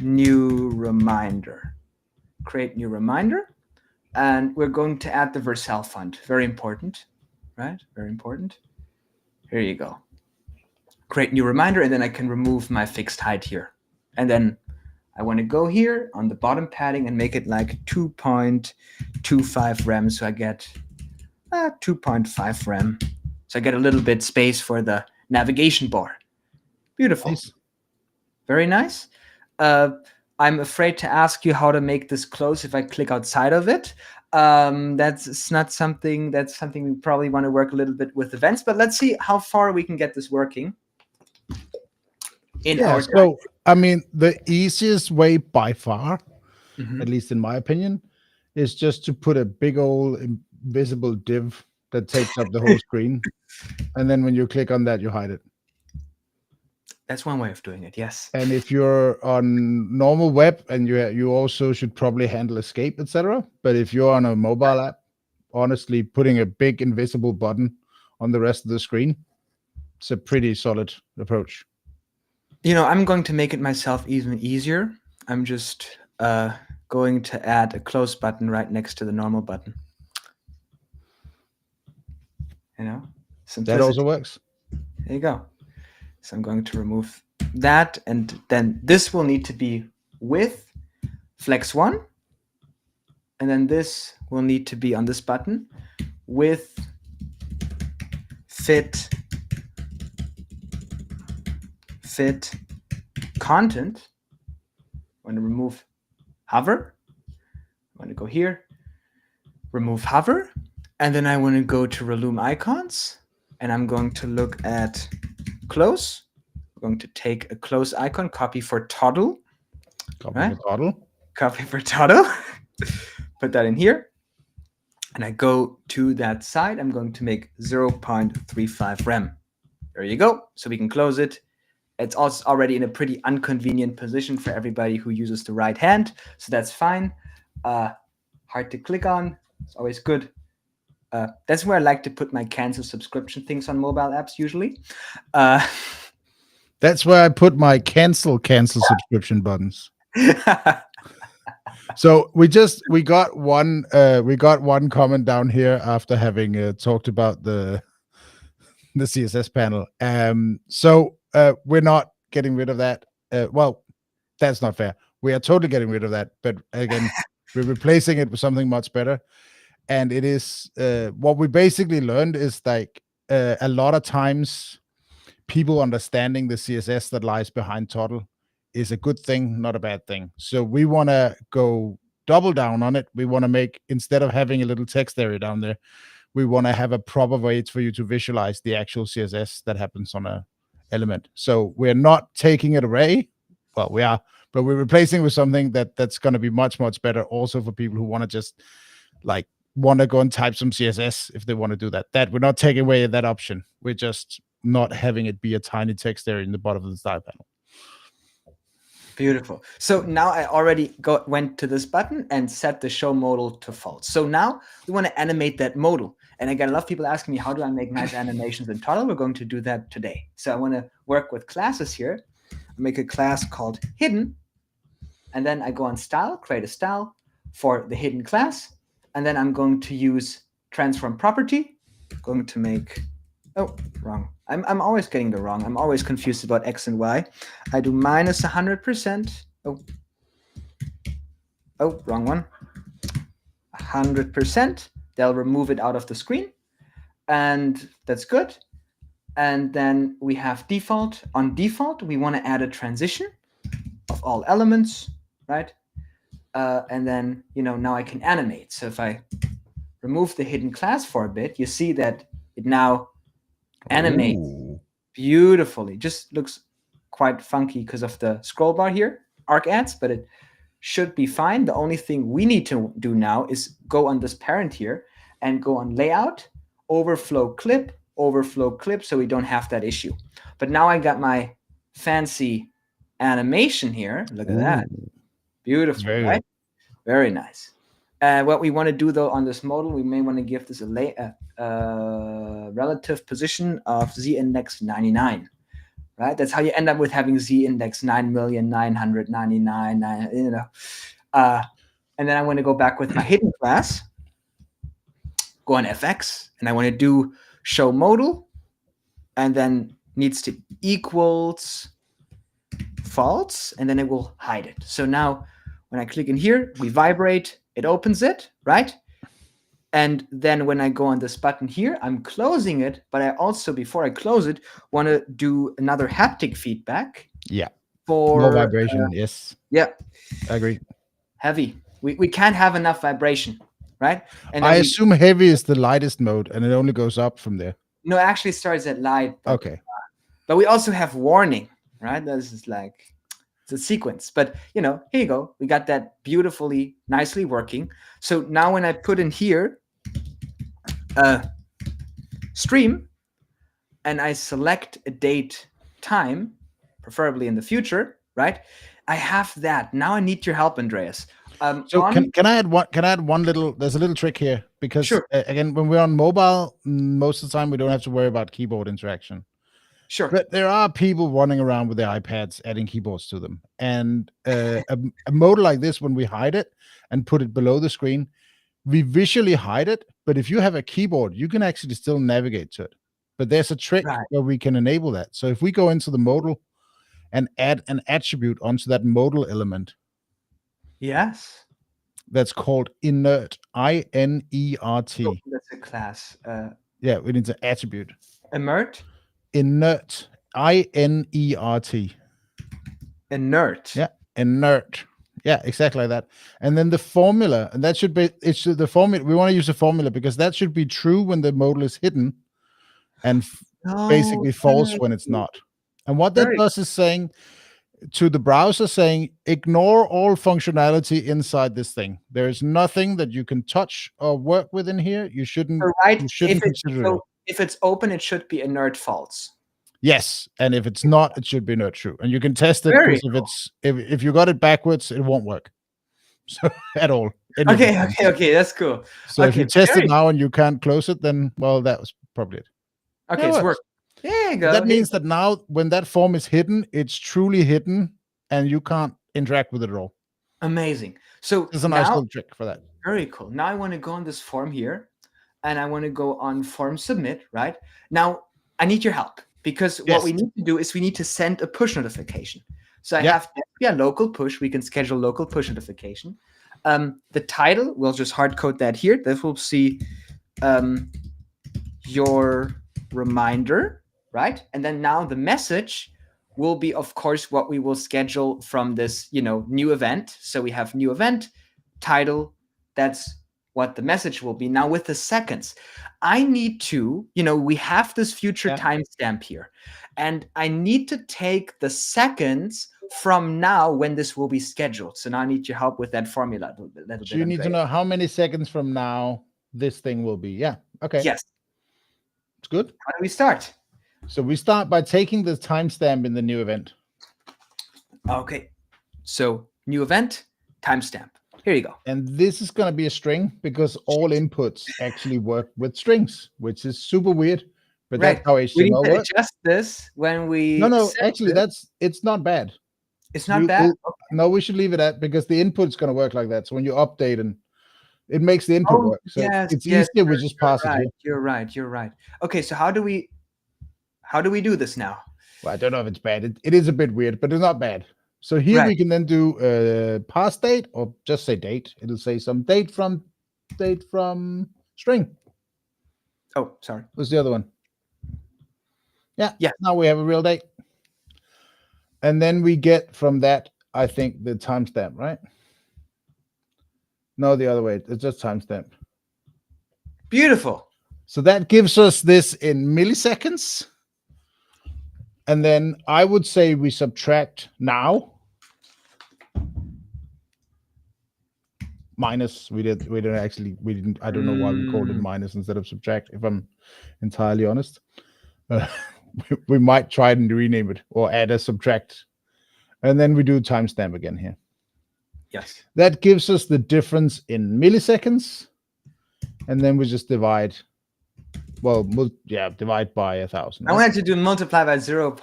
new reminder. Create new reminder. And we're going to add the Vercel font. Very important, right? Very important. Here you go. Create new reminder, and then I can remove my fixed height here. And then I want to go here on the bottom padding and make it like 2.25 rem. So I get 2.5 rem. So I get a little bit space for the navigation bar. Beautiful. Nice. Very nice. I'm afraid to ask you how to make this close if I click outside of it. That's not something, that's something we probably want to work a little bit with events, but let's see how far we can get this working. So, I mean, the easiest way by far, at least in my opinion, is just to put a big old invisible div that takes up the whole screen. And then when you click on that, you hide it. That's one way of doing it, yes. And if you're on normal web, and you also should probably handle escape, etc. But if you're on a mobile app, honestly, putting a big invisible button on the rest of the screen, it's a pretty solid approach. You know, I'm going to make it myself even easier. I'm just going to add a close button right next to the normal button. You know, simplicity. That also works. There you go. So I'm going to remove that, and then this will need to be with flex 1, and then this will need to be on this button with fit content. I'm going to remove hover. I'm going to go here, remove hover, and then I want to go to Relume icons, and I'm going to look at close. We're going to take a close icon, copy for toddle. Copy for toddle. Put that in here. And I go to that side. I'm going to make 0.35 rem. There you go. So we can close it. It's also already in a pretty inconvenient position for everybody who uses the right hand. So that's fine. Hard to click on. It's always good. That's where I like to put my cancel subscription things on mobile apps usually. That's where I put my cancel subscription buttons. So we got one comment down here after having talked about the CSS panel. So we're not getting rid of that. Well, that's not fair. We are totally getting rid of that, but again, we're replacing it with something much better. And it is what we basically learned is like a lot of times people understanding the CSS that lies behind toddle is a good thing, not a bad thing. So we want to go double down on it. We want to make, instead of having a little text area down there, we want to have a proper way for you to visualize the actual CSS that happens on a element. So we're not taking it away. Well, we are, but we're replacing with something that's going to be much better also for people who want to just like want to go and type some CSS if they want to do that. That we're not taking away that option. We're just not having it be a tiny text area in the bottom of the style panel. Beautiful. So now I already went to this button and set the show modal to false. So now we want to animate that modal. And I get a lot of people asking me, how do I make nice animations in toddle? We're going to do that today. So I want to work with classes here. I make a class called hidden. And then I go on style, create a style for the hidden class. And then I'm going to use transform property. I'm going to make, oh, wrong. I'm always getting the wrong. I'm always confused about X and Y. I do minus 100%. Oh, wrong one. 100%. They'll remove it out of the screen. And that's good. And then we have default. On default, we want to add a transition of all elements, right? And then, now I can animate. So if I remove the hidden class for a bit, you see that it now animates beautifully. Just looks quite funky because of the scroll bar here, arc adds, but it should be fine. The only thing we need to do now is go on this parent here and go on layout, overflow clip, so we don't have that issue. But now I got my fancy animation here. Look at that. Beautiful, right? Good. Very nice. What we want to do, though, on this model, we may want to give this a relative position of z-index 99, right? That's how you end up with having z-index 9,999,000, and then I want to go back with my hidden class, go on FX, and I want to do show modal, and then needs to equals false, and then it will hide it. So now when I click in here, we vibrate, it opens it, right? And then when I go on this button here, I'm closing it, but I also, before I close it, want to do another haptic feedback. Yeah. For more vibration, yes. Yeah. I agree. Heavy. We can't have enough vibration, right? And I assume heavy is the lightest mode, and it only goes up from there. No, it actually starts at light. But, okay. But we also have warning, right? This is like, it's a sequence. But, here you go. We got that beautifully, nicely working. So now when I put in here, stream, and I select a date, time, preferably in the future, right? I have that. Now I need your help, Andreas. So can I add one? Can I add one little? There's a little trick here because sure. Again, when we're on mobile, most of the time we don't have to worry about keyboard interaction. Sure. But there are people running around with their iPads adding keyboards to them, and a mode like this, when we hide it and put it below the screen, we visually hide it. But if you have a keyboard, you can actually still navigate to it. But there's a trick where we can enable that. So if we go into the modal and add an attribute onto that modal element. Yes. That's called inert, I-N-E-R-T. Oh, that's a class. Yeah, we need to attribute. Inert? Inert, I-N-E-R-T. Inert. Yeah, inert. Yeah, exactly like that. And then the formula, and that should be, it's the formula. We want to use a formula because that should be true when the modal is hidden and basically false when it's not. And what that does is saying to the browser, saying, ignore all functionality inside this thing. There is nothing that you can touch or work with in here. You shouldn't, you shouldn't consider it. If it's open, it should be inert false. Yes, and if it's not, it should be inert true. And you can test it because if you got it backwards, it won't work. So at all. Okay, that's cool. So if you test it now and you can't close it, then well, that was probably it. Okay, it's worked. There you go. That means that now when that form is hidden, it's truly hidden, and you can't interact with it at all. Amazing. So There's a nice now, little trick for that. very cool. Now I want to go on this form here, and I want to go on form submit, right? Now I need your help, because what we Yes. need to do is we need to send a push notification. So I Yeah. have local push. We can schedule local push notification. The title, we'll just hard code that here. This will see your reminder, right? And then now the message will be, of course, what we will schedule from this, new event. So we have new event, title, that's what the message will be. Now with the seconds, I need to, we have this future timestamp here, and I need to take the seconds from now when this will be scheduled. So now I need your help with that formula a little bit. So you need to know how many seconds from now this thing will be. Yeah. Okay. Yes. It's good. How do we start? So we start by taking the timestamp in the new event. Okay. So new event, timestamp. Here you go. And this is going to be a string, because all inputs actually work with strings, which is super weird. But Right. that's how We need HTML to works. adjust this when we. No, set actually, this. it's not bad. It's not bad. Okay. No, we should leave it at, because the input's going to work like that. So when you update, and it makes the input work. So it's easier. We just pass it here. You're right. Okay, so how do we do this now? Well, I don't know if it's bad. It is a bit weird, but it's not bad. So here we can then do pass date, or just say date. It'll say some date from string. Oh, sorry. What's the other one? Yeah. Yeah. Now we have a real date. And then we get from that, I think, the timestamp, right? No, the other way. It's just timestamp. Beautiful. So that gives us this in milliseconds. And then I would say we subtract now. Minus, I don't know why we called it minus instead of subtract, if I'm entirely honest. We might try and rename it, or add a subtract. And then we do timestamp again here. Yes. That gives us the difference in milliseconds. And then we just divide. Well, divide by 1,000. I wanted to do multiply by 0.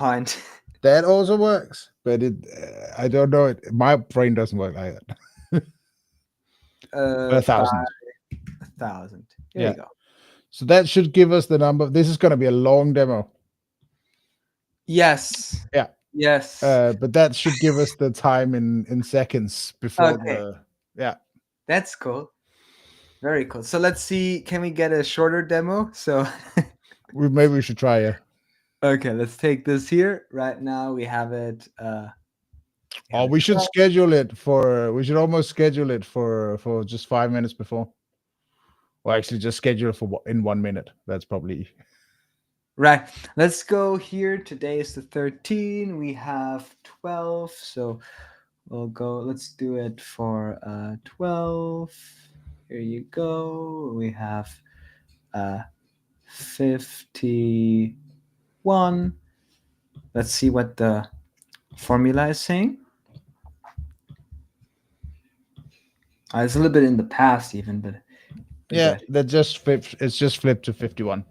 That also works, but I don't know. My brain doesn't work like that. 1,000. 1,000. There you go. So that should give us the number. This is going to be a long demo. Yes. Yeah. Yes. But that should give us the time in seconds before That's cool. Very cool. So let's see. Can we get a shorter demo? So maybe we should try it. Okay, let's take this here. Right now we have it. We should schedule it for. We should almost schedule it for just 5 minutes before. Or actually, just schedule it in 1 minute. That's probably right. Let's go here. Today is the 13th. We have 12. So we'll go. Let's do it for 12. Here you go. We have 51. Let's see what the formula is saying. It's a little bit in the past even, but yeah, it's just flipped to 51.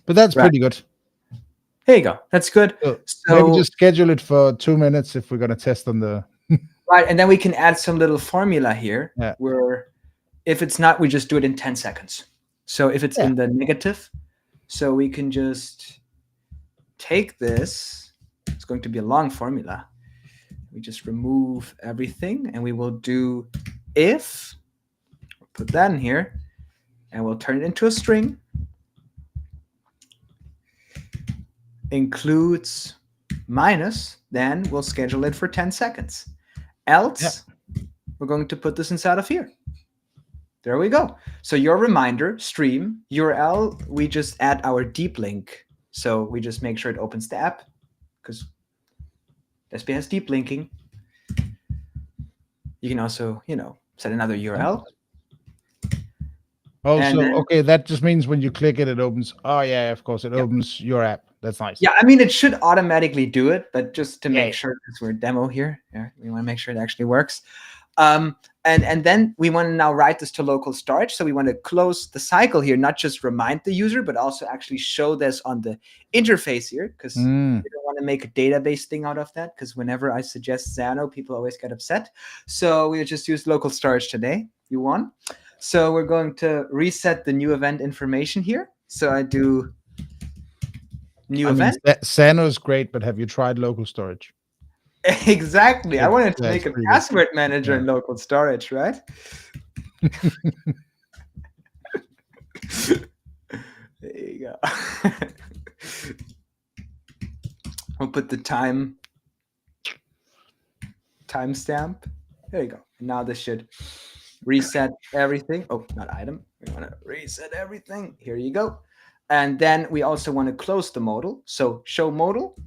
But that's pretty good. There you go. That's good. So maybe just schedule it for 2 minutes if we're going to test on the right, and then we can add some little formula here where if it's not, we just do it in 10 seconds. So if it's in the negative, so we can just take this. It's going to be a long formula. We just remove everything, and we will do if. Put that in here, and we'll turn it into a string. Includes minus, then we'll schedule it for 10 seconds. Else, we're going to put this inside of here. There we go. So your reminder, stream, URL, we just add our deep link. So we just make sure it opens the app, because Despia has deep linking. You can also, set another URL. Oh, okay, that just means when you click it, it opens. Oh, yeah, of course, it opens your app. That's nice. Yeah, I mean, it should automatically do it, but just to make sure, because we're demo here, we want to make sure it actually works. And then we want to now write this to local storage. So we want to close the cycle here, not just remind the user, but also actually show this on the interface here, because we don't want to make a database thing out of that, because whenever I suggest Xano, people always get upset. So we'll just use local storage today. You won. So we're going to reset the new event information here. So I do new event. Xano is great, but have you tried local storage? Exactly. I wanted to make a password manager in local storage, right? There you go. We'll put the timestamp. There you go. And now this should reset everything. Oh, not item. We want to reset everything. Here you go. And then we also want to close the modal. So show modal,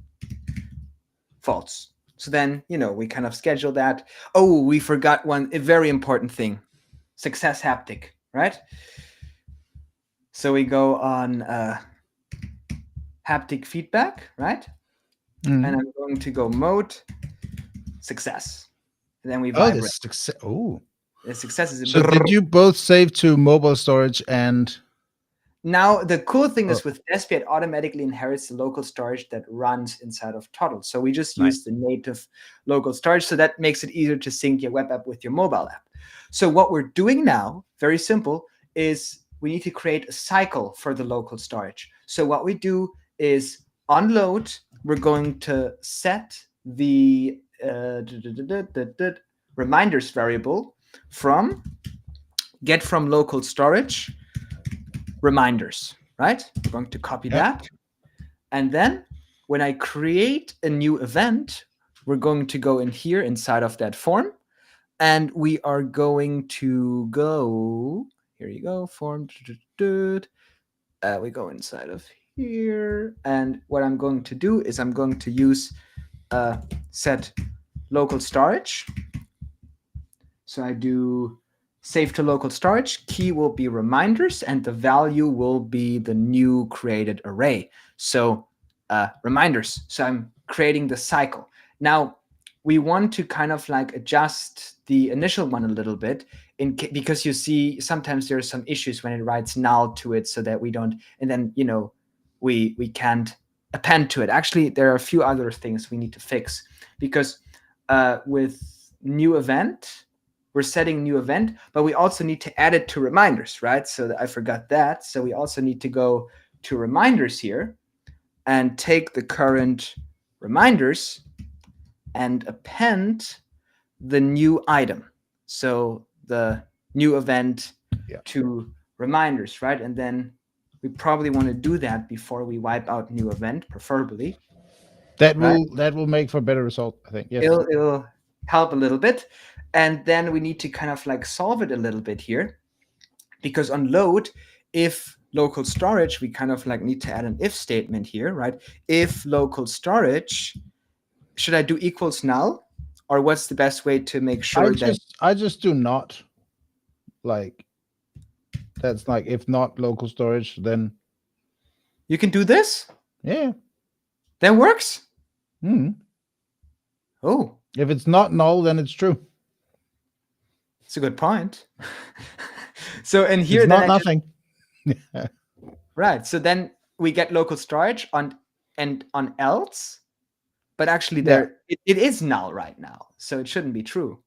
false. So then, we kind of schedule that. Oh, we forgot a very important thing. Success haptic, right? So we go on haptic feedback, right? And I'm going to go mode success. And then we vibrate. The success. Oh. The success is. So did you both save to mobile storage and... Now, the cool thing is with Despia, it automatically inherits the local storage that runs inside of Toddle. So we just use the native local storage. So that makes it easier to sync your web app with your mobile app. So what we're doing now, very simple, is we need to create a cycle for the local storage. So what we do is on load, we're going to set the reminders variable from get from local storage reminders, right? We're going to copy that. And then when I create a new event, we're going to go in here inside of that form. And we are going to go, here you go, form. We go inside of here. And what I'm going to do is I'm going to use set local storage. So I do save to local storage, key will be reminders, and the value will be the new created array. So reminders. So I'm creating the cycle. Now, we want to kind of like adjust the initial one a little bit because you see sometimes there are some issues when it writes null to it so that we don't, and then, we can't append to it. Actually, there are a few other things we need to fix because with new event, we're setting new event, but we also need to add it to reminders, right? So I forgot that. So we also need to go to reminders here and take the current reminders and append the new item. So the new event to reminders, right? And then we probably want to do that before we wipe out new event, preferably. That will make for a better result, I think. Yes. It'll help a little bit. And then we need to kind of like solve it a little bit here, because on load, if local storage, we kind of like need to add an if statement here, right? If local storage, should I do equals null, or what's the best way to make sure I just do not. Like, that's like, if not local storage, then you can do this. Yeah, that works. Oh, if it's not null, then it's true. It's a good point. So in here, it's not nothing. Right. So then we get local storage on else, but actually it is null right now, so it shouldn't be true.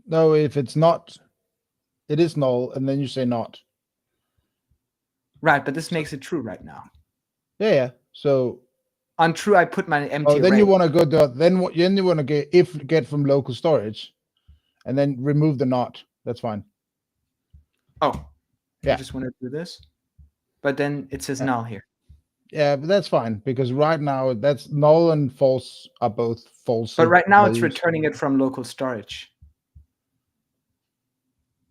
No, if it's not, it is null, and then you say not. Right, but this makes it true right now. Yeah. So on true, I put my empty. Then array. You want to go to then you want to get from local storage, and then remove the not. That's fine. Oh, yeah. I just want to do this, but then it says null here. Yeah, but that's fine because right now that's null and false are both false. But right now it's returning it from local storage.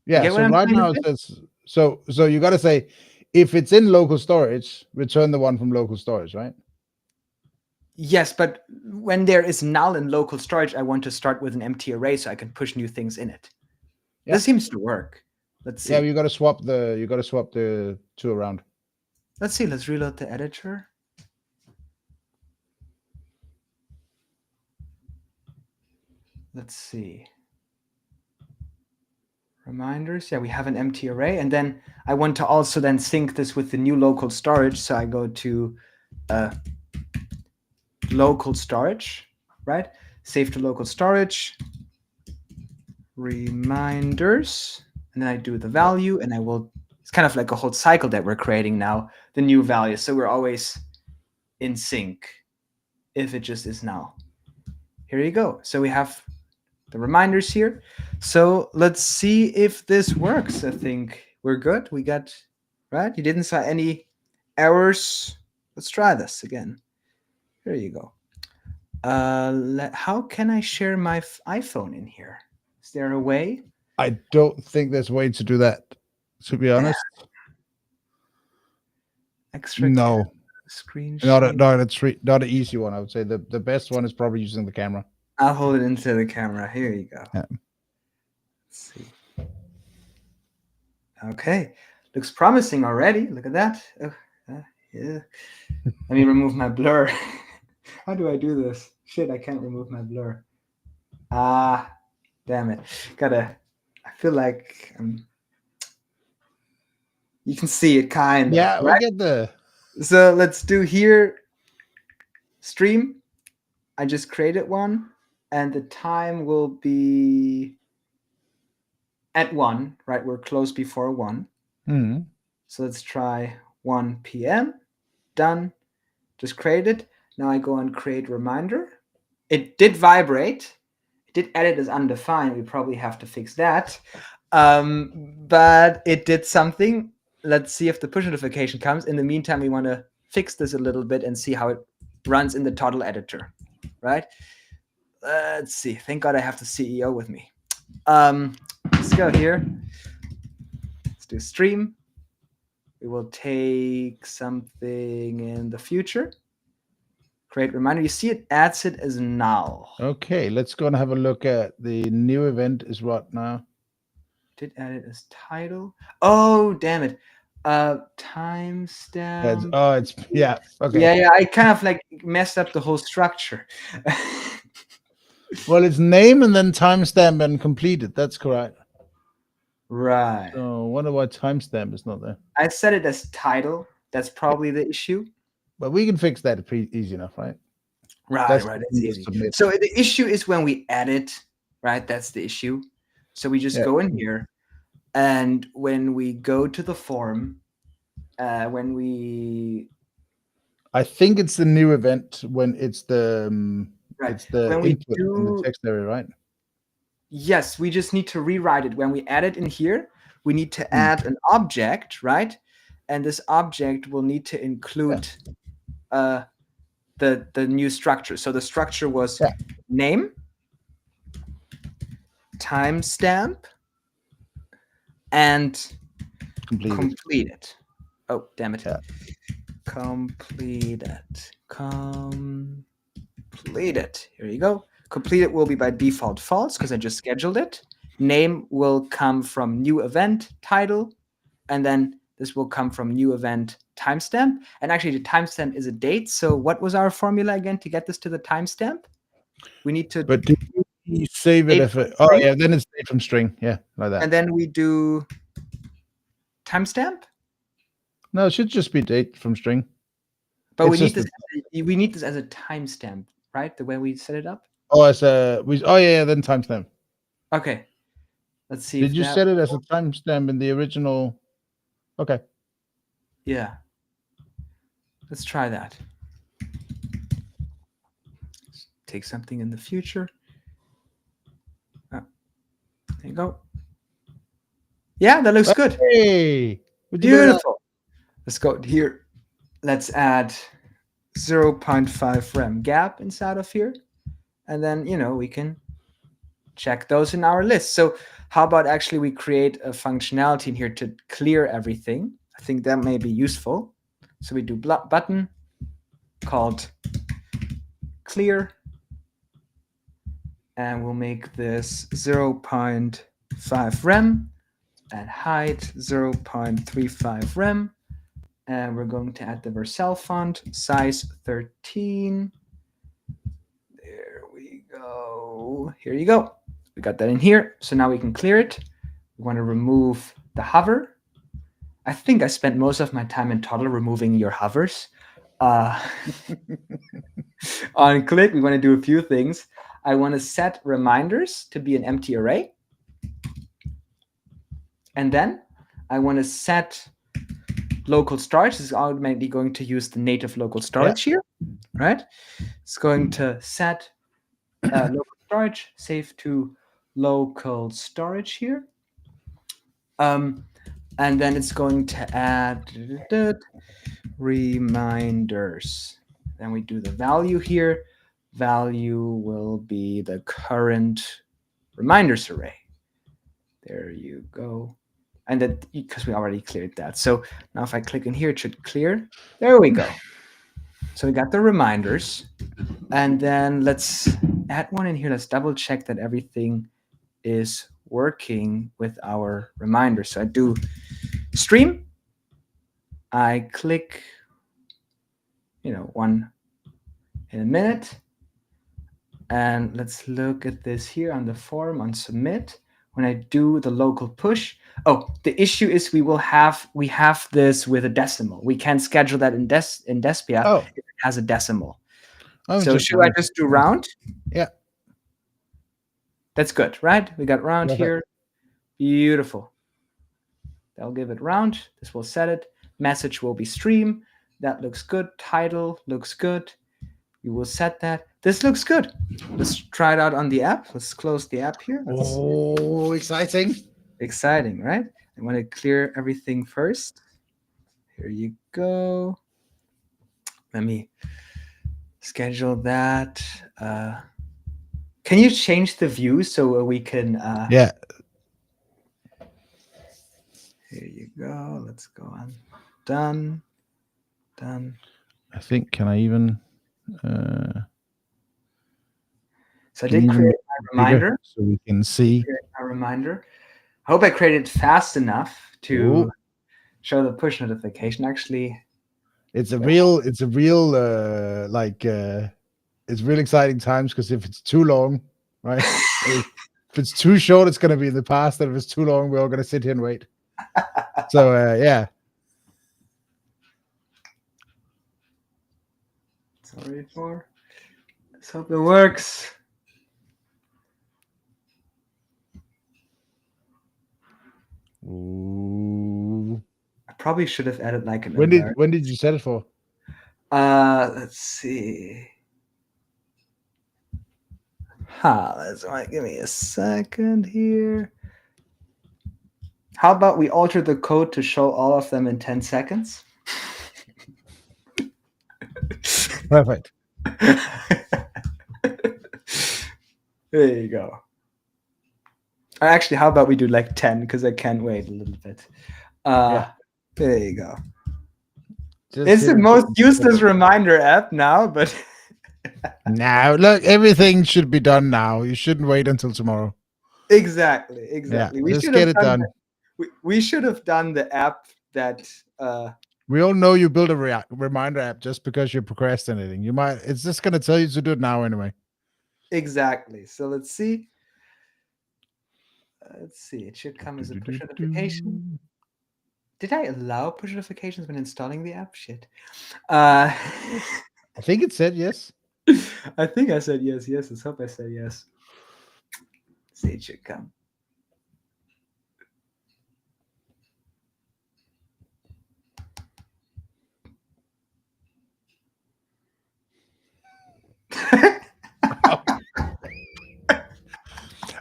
Yeah. So right now it says so you got to say if it's in local storage, return the one from local storage, right? Yes, but when there is null in local storage, I want to start with an empty array so I can push new things in it. Yeah. This seems to work. Let's see. Yeah, you got to swap the two around. Let's see. Let's reload the editor. Let's see. reminders. Yeah, we have an empty array. And then I want to also then sync this with the new local storage. So I go to local storage, right? Save to local storage, reminders, and then I do the value, and I will, it's kind of like a whole cycle that we're creating now, the new value. So we're always in sync if it just is now. Here you go. So we have the reminders here. So let's see if this works. I think we're good. We got, right? You didn't see any errors. Let's try this again. Here you go. How can I share my iPhone in here? Is there a way? I don't think there's a way to do that, to be honest. Extra no screen not share. not an easy one. I would say the best one is probably using the camera. I'll hold it into the camera. Here you go. Yeah. Let's see. Okay, looks promising already. Look at that. Yeah. Let me remove my blur. How do I do this? Shit, I can't remove my blur. Ah, damn it. I feel like you can see it kind of. Yeah, right? we get the. So let's do here stream. I just created one, and the time will be at 1, right? We're close before 1. Mm-hmm. So let's try 1 p.m. Done. Just created. Now I go and create reminder. It did vibrate. It did edit as undefined. We probably have to fix that. But it did something. Let's see if the push notification comes. In the meantime, we want to fix this a little bit and see how it runs in the toddle editor, right? Let's see. Thank God I have the CEO with me. Let's go here. Let's do stream. We will take something in the future. Create reminder. You see it adds it as null. Okay, let's go and have a look at the new event is what now? Did add it as title. Oh, damn it. Timestamp. It's yeah. Okay. Yeah. I kind of like messed up the whole structure. Well, it's name and then timestamp and completed. That's correct. Right. So I wonder why timestamp is not there. I set it as title. That's probably the issue. But we can fix that pretty easy enough, right? Right. It's easy. So the issue is when we edit, right? That's the issue. So we just go in here, and when we go to the form, I think it's the new event when it's the it's the when input in the text area, right? Yes, we just need to rewrite it. When we add it in here, we need to add an object, right? And this object will need to include the new structure. So the structure was name, timestamp, and completed. Oh, damn it. Yeah. Completed. Here you go. Completed will be by default false because I just scheduled it. Name will come from new event title, and then this will come from new event timestamp. And actually, the timestamp is a date. So what was our formula again to get this to the timestamp? We need to. But do you save it if it? Oh yeah, then it's date from string. Yeah, like that. And then we do timestamp. No, it should just be date from string. But we need this as a timestamp, right? The way we set it up. Oh, then timestamp. Okay. Let's see. Did you set it as a timestamp in the original? Okay. Yeah. Let's try that. Let's take something in the future. There you go. Yeah, that looks good. Hey, beautiful. Let's go here. Let's add 0.5 rem gap inside of here. And then, we can check those in our list. So how about actually we create a functionality in here to clear everything? I think that may be useful. So we do button called clear. And we'll make this 0.5 rem and height 0.35 rem. And we're going to add the Vercel font, size 13. There we go. Here you go. We got that in here. So now we can clear it. We want to remove the hover. I think I spent most of my time in toddle removing your hovers. On click, we want to do a few things. I want to set reminders to be an empty array. And then I want to set local storage. This is automatically going to use the native local storage here, right? It's going to set local storage, save to local storage here. And then it's going to add reminders. Then we do the value here. Value will be the current reminders array. There you go. And that, because we already cleared that. So now if I click in here, it should clear. There we go. So we got the reminders. And then let's add one in here. Let's double check that everything is working with our reminders. So I do stream. I click, one in a minute. And let's look at this here on the form on submit. When I do the local push, the issue is we have this with a decimal. We can't schedule that in Despia if it has a decimal. So should I just do round? Yeah. That's good, right? We got round here. Beautiful. That'll give it round. This will set it. Message will be stream. That looks good. Title looks good. You will set that. This looks good. Let's try it out on the app. Let's close the app here. Exciting. Exciting, right? I want to clear everything first. Here you go. Let me schedule that. Can you change the view so we can... Yeah. Here you go. Let's go on. Done. Done. I think, can I even... So I did create my reminder. So we can see. A reminder. I hope I created it fast enough to show the push notification. Actually, it's real exciting times, because if it's too long, right? If it's too short, it's going to be in the past. And if it's too long, we're all going to sit here and wait. So yeah. Sorry for. Let's hope it works. Ooh. I probably should have added like an when did you set it for? Let's see. That's right. Give me a second here. How about we alter the code to show all of them in 10 seconds? Perfect. There you go. Actually, how about we do like 10, because I can't wait a little bit. There you go. It's the most useless reminder app now, but... Now, look, everything should be done now. You shouldn't wait until tomorrow. Exactly. Yeah, just get it done. We should have done the app that... We all know you build a reminder app just because you're procrastinating. It's just going to tell you to do it now anyway. Exactly. So let's see. It should come as a push notification. Did I allow push notifications when installing the app? Shit. I think it said yes. I think I said yes. Yes, let's hope I said yes. See, it should come.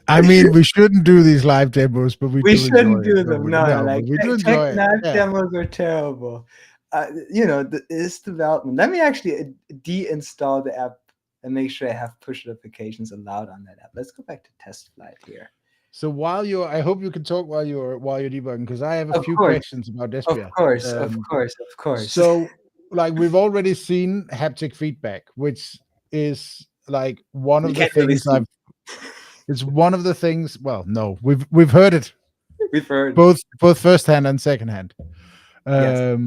I mean, we shouldn't do these live demos, but we shouldn't do them. No, we do enjoy it. Live demos are terrible. This development. Let me actually deinstall the app and make sure I have push notifications allowed on that app. Let's go back to test flight here. So I hope you can talk while you're debugging, because I have a few questions about Despia. Of course. So, like, we've already seen haptic feedback, which is like one of the things it's one of the things. Well, no, we've heard it. We've heard both firsthand and secondhand. Yes.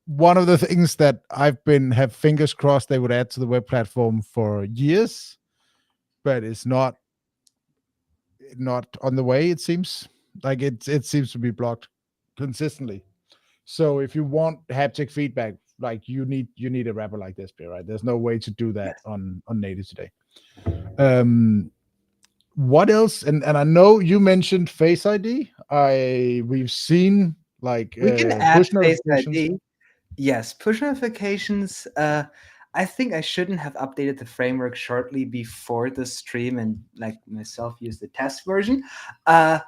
One of the things that I've have fingers crossed they would add to the web platform for years, but it's not on the way, it seems. Like it seems to be blocked consistently. So if you want haptic feedback, like you need a wrapper like this, right? There's no way to do that Yes. on native today. Um, what else? And I know you mentioned Face ID. We've seen like We can add push Face notifications. ID. Yes, push notifications. I think I shouldn't have updated the framework shortly before the stream and like myself use the test version. Uh,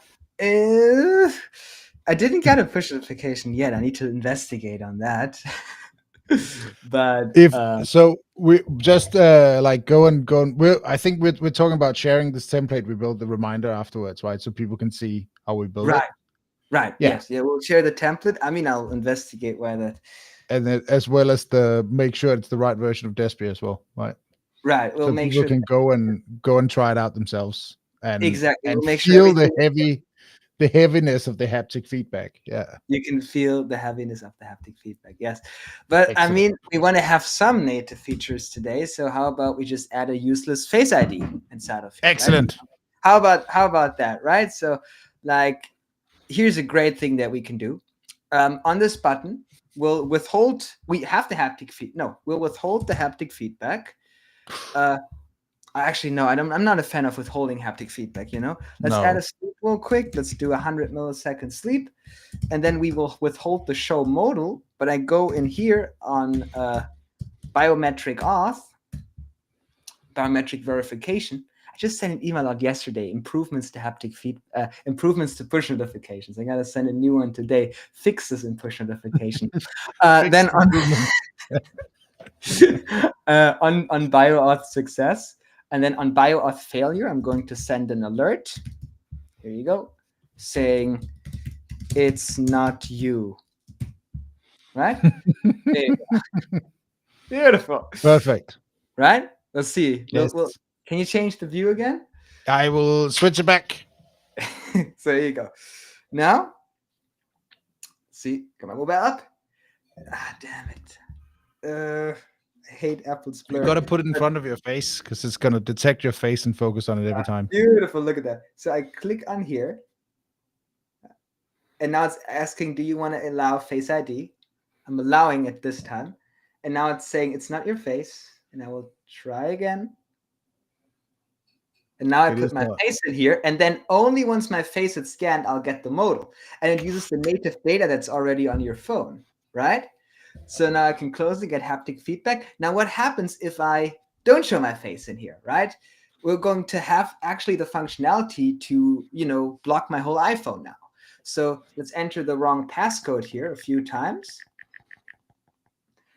I didn't get a push notification yet. I need to investigate on that. But If so, we just like go and I think we're talking about sharing this template we built the reminder afterwards, right? So people can see how we build it. right, right, Yeah, yes, yeah, we'll share the template. I mean, I'll investigate why that. and then as well as the make sure it's the right version of Despia as well, right? Right, we'll So make people sure can go and try it out themselves exactly. and We'll make sure feel everything the heaviness of the haptic feedback. Yeah, you can feel the heaviness of the haptic feedback. Yes, but I excellent, mean, we want to have some native features today. So how about we just add a useless Face ID inside of here, right? excellent. How about that, right? So, like, here's a great thing that we can do. On this button, we'll withhold. We have the haptic feed. No, we'll withhold the haptic feedback. Uh, Actually, no, I'm not a fan of withholding haptic feedback. Let's add a No, sleep real quick. Let's do 100 millisecond sleep, and then we will withhold the show modal. But I go in here on biometric auth, biometric verification. I just sent an email out yesterday. Improvements to haptic improvements to push notifications. I gotta send a new one today. Fixes in push notification. fixed Then on improvement. on bioauth success, and then on bioauth failure, I'm going to send an alert. Here you go, saying it's not you. Right? There you go. Beautiful. Perfect. Right? Let's see. Yes, Can you change the view again? I will switch it back. So there you go. Now, see, come on, move up. Ah, damn it. I hate Apple's You blur. got to put it in front of your face because it's gonna detect your face and focus on it every time. Beautiful. Look at that. So I click on here, and now it's asking, do you want to allow Face ID? I'm allowing it this time. And now it's saying it's not your face. And I will try again. And now I It put is my not. face in here. And then only once my face is scanned, I'll get the modal. And it uses the native data that's already on your phone, right? So now I can close and get haptic feedback. Now what happens if I don't show my face in here, right? We're going to have actually the functionality to, block my whole iPhone now. So let's enter the wrong passcode here a few times.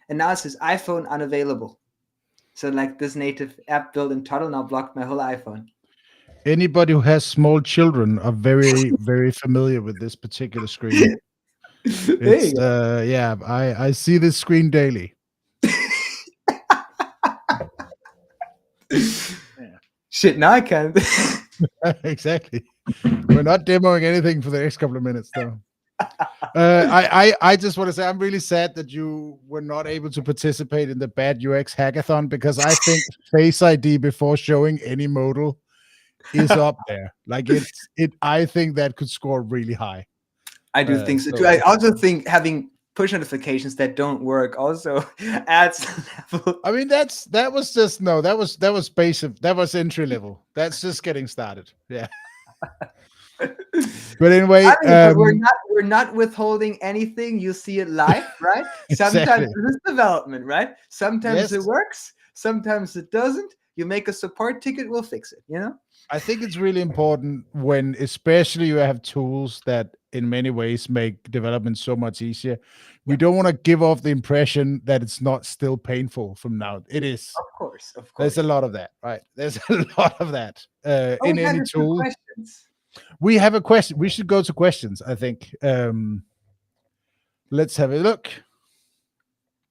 And now it says iPhone unavailable. So like this native app built in Toddle now blocked my whole iPhone. Anybody who has small children are very, very familiar with this particular screen. There you It's yeah, I see this screen daily. Yeah. Shit, now I can't. Exactly. We're not demoing anything for the next couple of minutes, though. I just want to say I'm really sad that you were not able to participate in the bad UX hackathon because I think Face ID before showing any modal is up there. Like I think that could score really high. I do think so too. I also think having push notifications that don't work also adds level. I mean that was basic. That was entry level. That's just getting started. Yeah. But anyway, But we're not withholding anything. You see it live, right? Sometimes exactly. this is development, right? Sometimes Yes. it works, sometimes it doesn't. You make a support ticket, we'll fix it, I think it's really important when, especially you have tools that in many ways make development so much easier. We don't want to give off the impression that it's not still painful from now. It is. Of course. There's a lot of that, right? There's a lot of that in We had any a few tool. questions. We have a question. We should go to questions, I think. Let's have a look.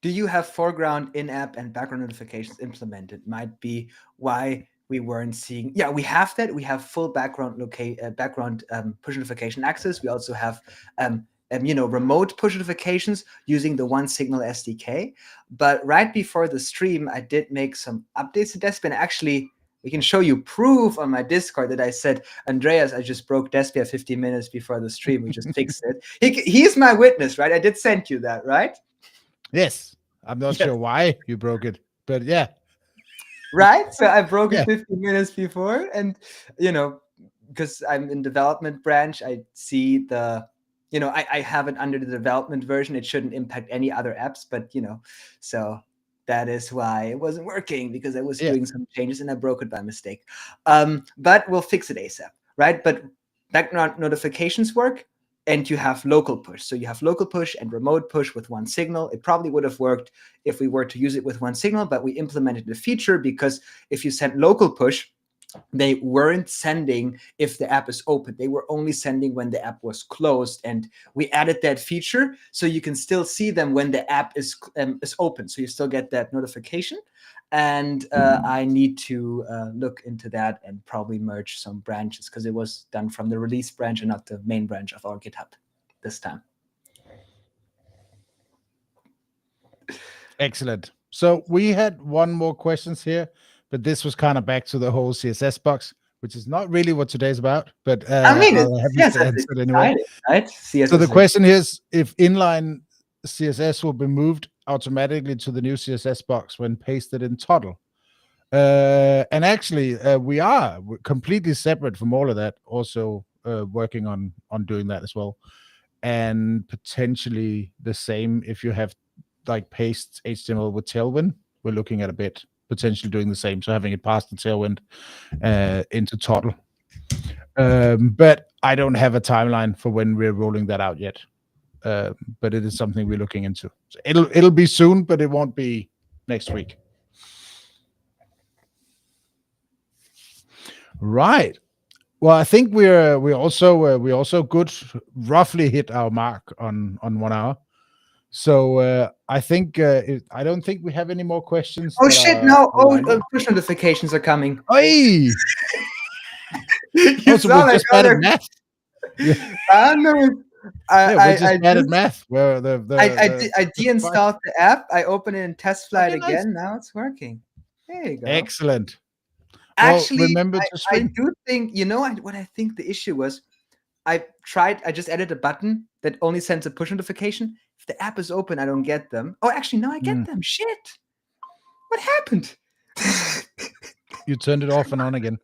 Do you have foreground in-app and background notifications implemented? Might be why we weren't seeing. Yeah, we have that. We have full background push notification access. We also have remote push notifications using the One Signal SDK. But right before the stream, I did make some updates to Despia. And actually, We can show you proof on my Discord that I said, Andreas, I just broke Despia 15 minutes before the stream. We just fixed it. He's my witness, right? I did send you that, right? Yes. I'm not Yes. sure why you broke it, but yeah. Right? So I broke Yeah. it 15 minutes before. And, because I'm in development branch, I see the, I have it under the development version. It shouldn't impact any other apps, but, so that is why it wasn't working, because I was doing some changes and I broke it by mistake. But we'll fix it ASAP, right? But background notifications work, and you have local push. So you have local push and remote push with one signal. It probably would have worked if we were to use it with one signal, but we implemented the feature because if you send local push, they weren't sending if the app is open. They were only sending when the app was closed. And we added that feature so you can still see them when the app is open. So you still get that notification. And I need to look into that and probably merge some branches, because it was done from the release branch and not the main branch of our GitHub this time. Excellent. So we had one more questions here, but this was kind of back to the whole CSS box, which is not really what today's about, but I mean, I'll have you to answer it anyway. Right? CSS So the question is if inline CSS will be moved automatically to the new CSS box when pasted in toddle. And actually, we're completely separate from all of that, also working on doing that as well. And potentially the same if you have like paste HTML with Tailwind. We're looking at a bit potentially doing the same, so having it past the Tailwind into toddle. But I don't have a timeline for when we're rolling that out yet. But it is something we're looking into. So it'll be soon, but it won't be next week. Right. Well, I think we also good. Roughly hit our mark on 1 hour. So I think I don't think we have any more questions. Oh shit! No! Push notifications are coming. Hey! Also, we just added math. I know. We just added math. Where I deinstalled the app. I opened it in test flight again. Nice. Now it's working. There you go. Excellent. Actually, well, remember to stream. I do think what I think the issue was. I just added a button that only sends a push notification. If the app is open, I don't get them. Oh, actually, no, I get them. Shit. What happened? You turned it off and on again.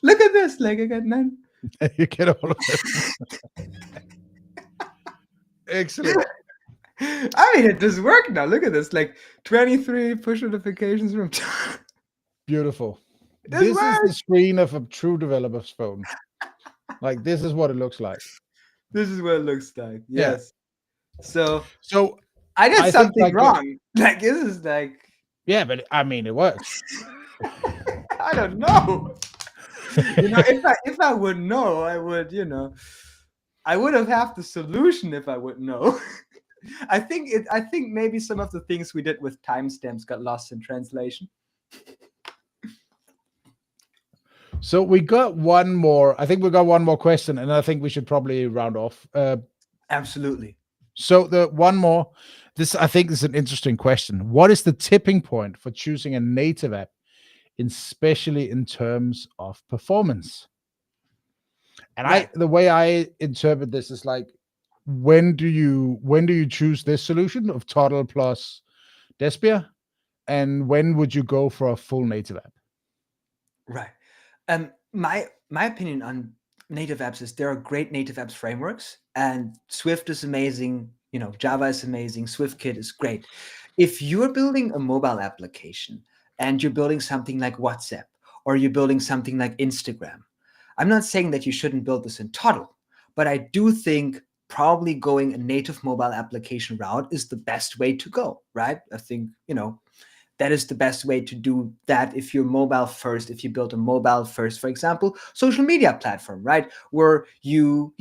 Look at this. Like, I got none. You get all of it. Excellent. I mean, it does work now. Look at this. Like 23 push notifications from Beautiful. This is the screen of a true developer's phone. Like, this is what it looks like. This is what it looks like. Yes. Yeah. So I did something wrong. Like, this is like. Yeah, but I mean, it works. I don't know. If I would know, I would, I would have the solution if I would know. I think maybe some of the things we did with timestamps got lost in translation. So we got one more. I think we got one more question, and I think we should probably round off. Absolutely. So the one more. This I think is an interesting question. What is the tipping point for choosing a native app, especially in terms of performance? And the way I interpret this is like, when do you choose this solution of toddle plus Despia, and when would you go for a full native app? Right. My opinion on native apps is there are great native apps frameworks, and Swift is amazing. Java is amazing. SwiftKit is great. If you're building a mobile application and you're building something like WhatsApp, or you're building something like Instagram, I'm not saying that you shouldn't build this in toddle, but I do think probably going a native mobile application route is the best way to go, right? I think, that is the best way to do that if you're mobile first, if you build a mobile first, for example, social media platform, right? Where you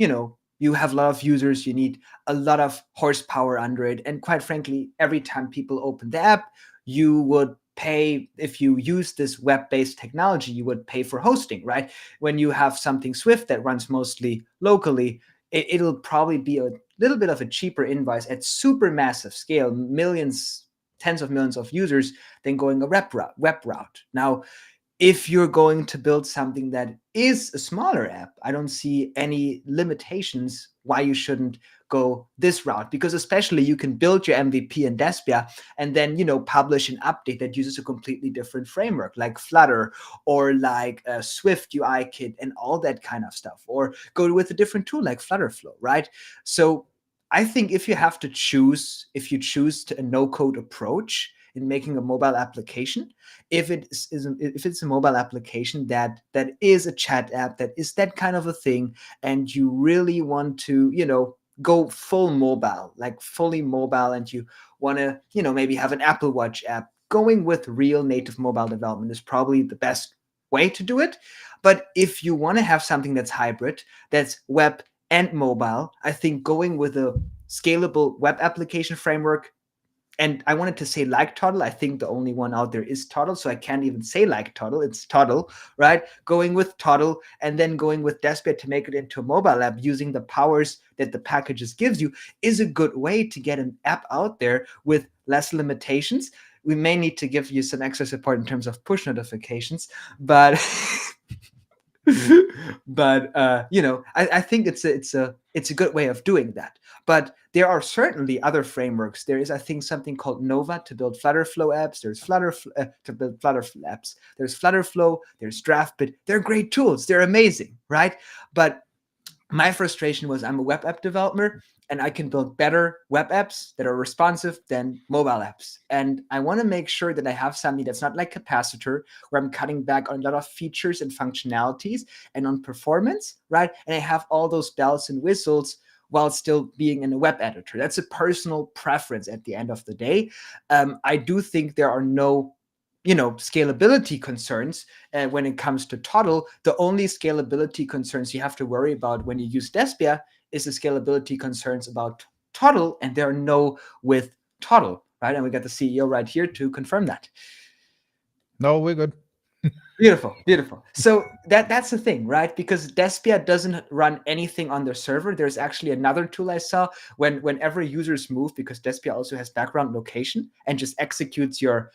have a lot of users, you need a lot of horsepower under it. And quite frankly, every time people open the app, you would pay. If you use this web-based technology, you would pay for hosting, right? When you have something Swift that runs mostly locally, it'll probably be a little bit of a cheaper invoice at super massive scale, millions, tens of millions of users than going a web route. Now, if you're going to build something that is a smaller app, I don't see any limitations why you shouldn't go this route, because especially you can build your MVP in Despia and then, publish an update that uses a completely different framework like Flutter or like Swift UI kit and all that kind of stuff, or go with a different tool like Flutterflow, right? So I think if you choose a no-code approach in making a mobile application, if it's a mobile application that is a chat app, that is that kind of a thing, and you really want to, go full mobile, like fully mobile, and you want to, maybe have an Apple Watch app, going with real native mobile development is probably the best way to do it. But if you want to have something that's hybrid, that's web and mobile, I think going with a scalable web application framework, and I wanted to say like Toddle. I think the only one out there is Toddle, so I can't even say like Toddle. It's Toddle, right? Going with Toddle and then going with Despia to make it into a mobile app using the powers that the packages gives you is a good way to get an app out there with less limitations. We may need to give you some extra support in terms of push notifications, but I think it's a good way of doing that. But there are certainly other frameworks. There is, I think, something called Nova to build Flutterflow apps. There's Flutter to build Flutterflow apps. There's Flutterflow. There's DraftBit. They're great tools. They're amazing, right? But my frustration was I'm a web app developer, and I can build better web apps that are responsive than mobile apps. And I want to make sure that I have something that's not like Capacitor, where I'm cutting back on a lot of features and functionalities and on performance, right? And I have all those bells and whistles while still being in a web editor. That's a personal preference at the end of the day. I do think there are no scalability concerns when it comes to Toddle. The only scalability concerns you have to worry about when you use Despia is the scalability concerns about Toddle, and there are no with Toddle, right? And we got the CEO right here to confirm that. No, we're good. Beautiful. So that's the thing, right? Because Despia doesn't run anything on their server. There's actually another tool I saw whenever users move, because Despia also has background location and just executes your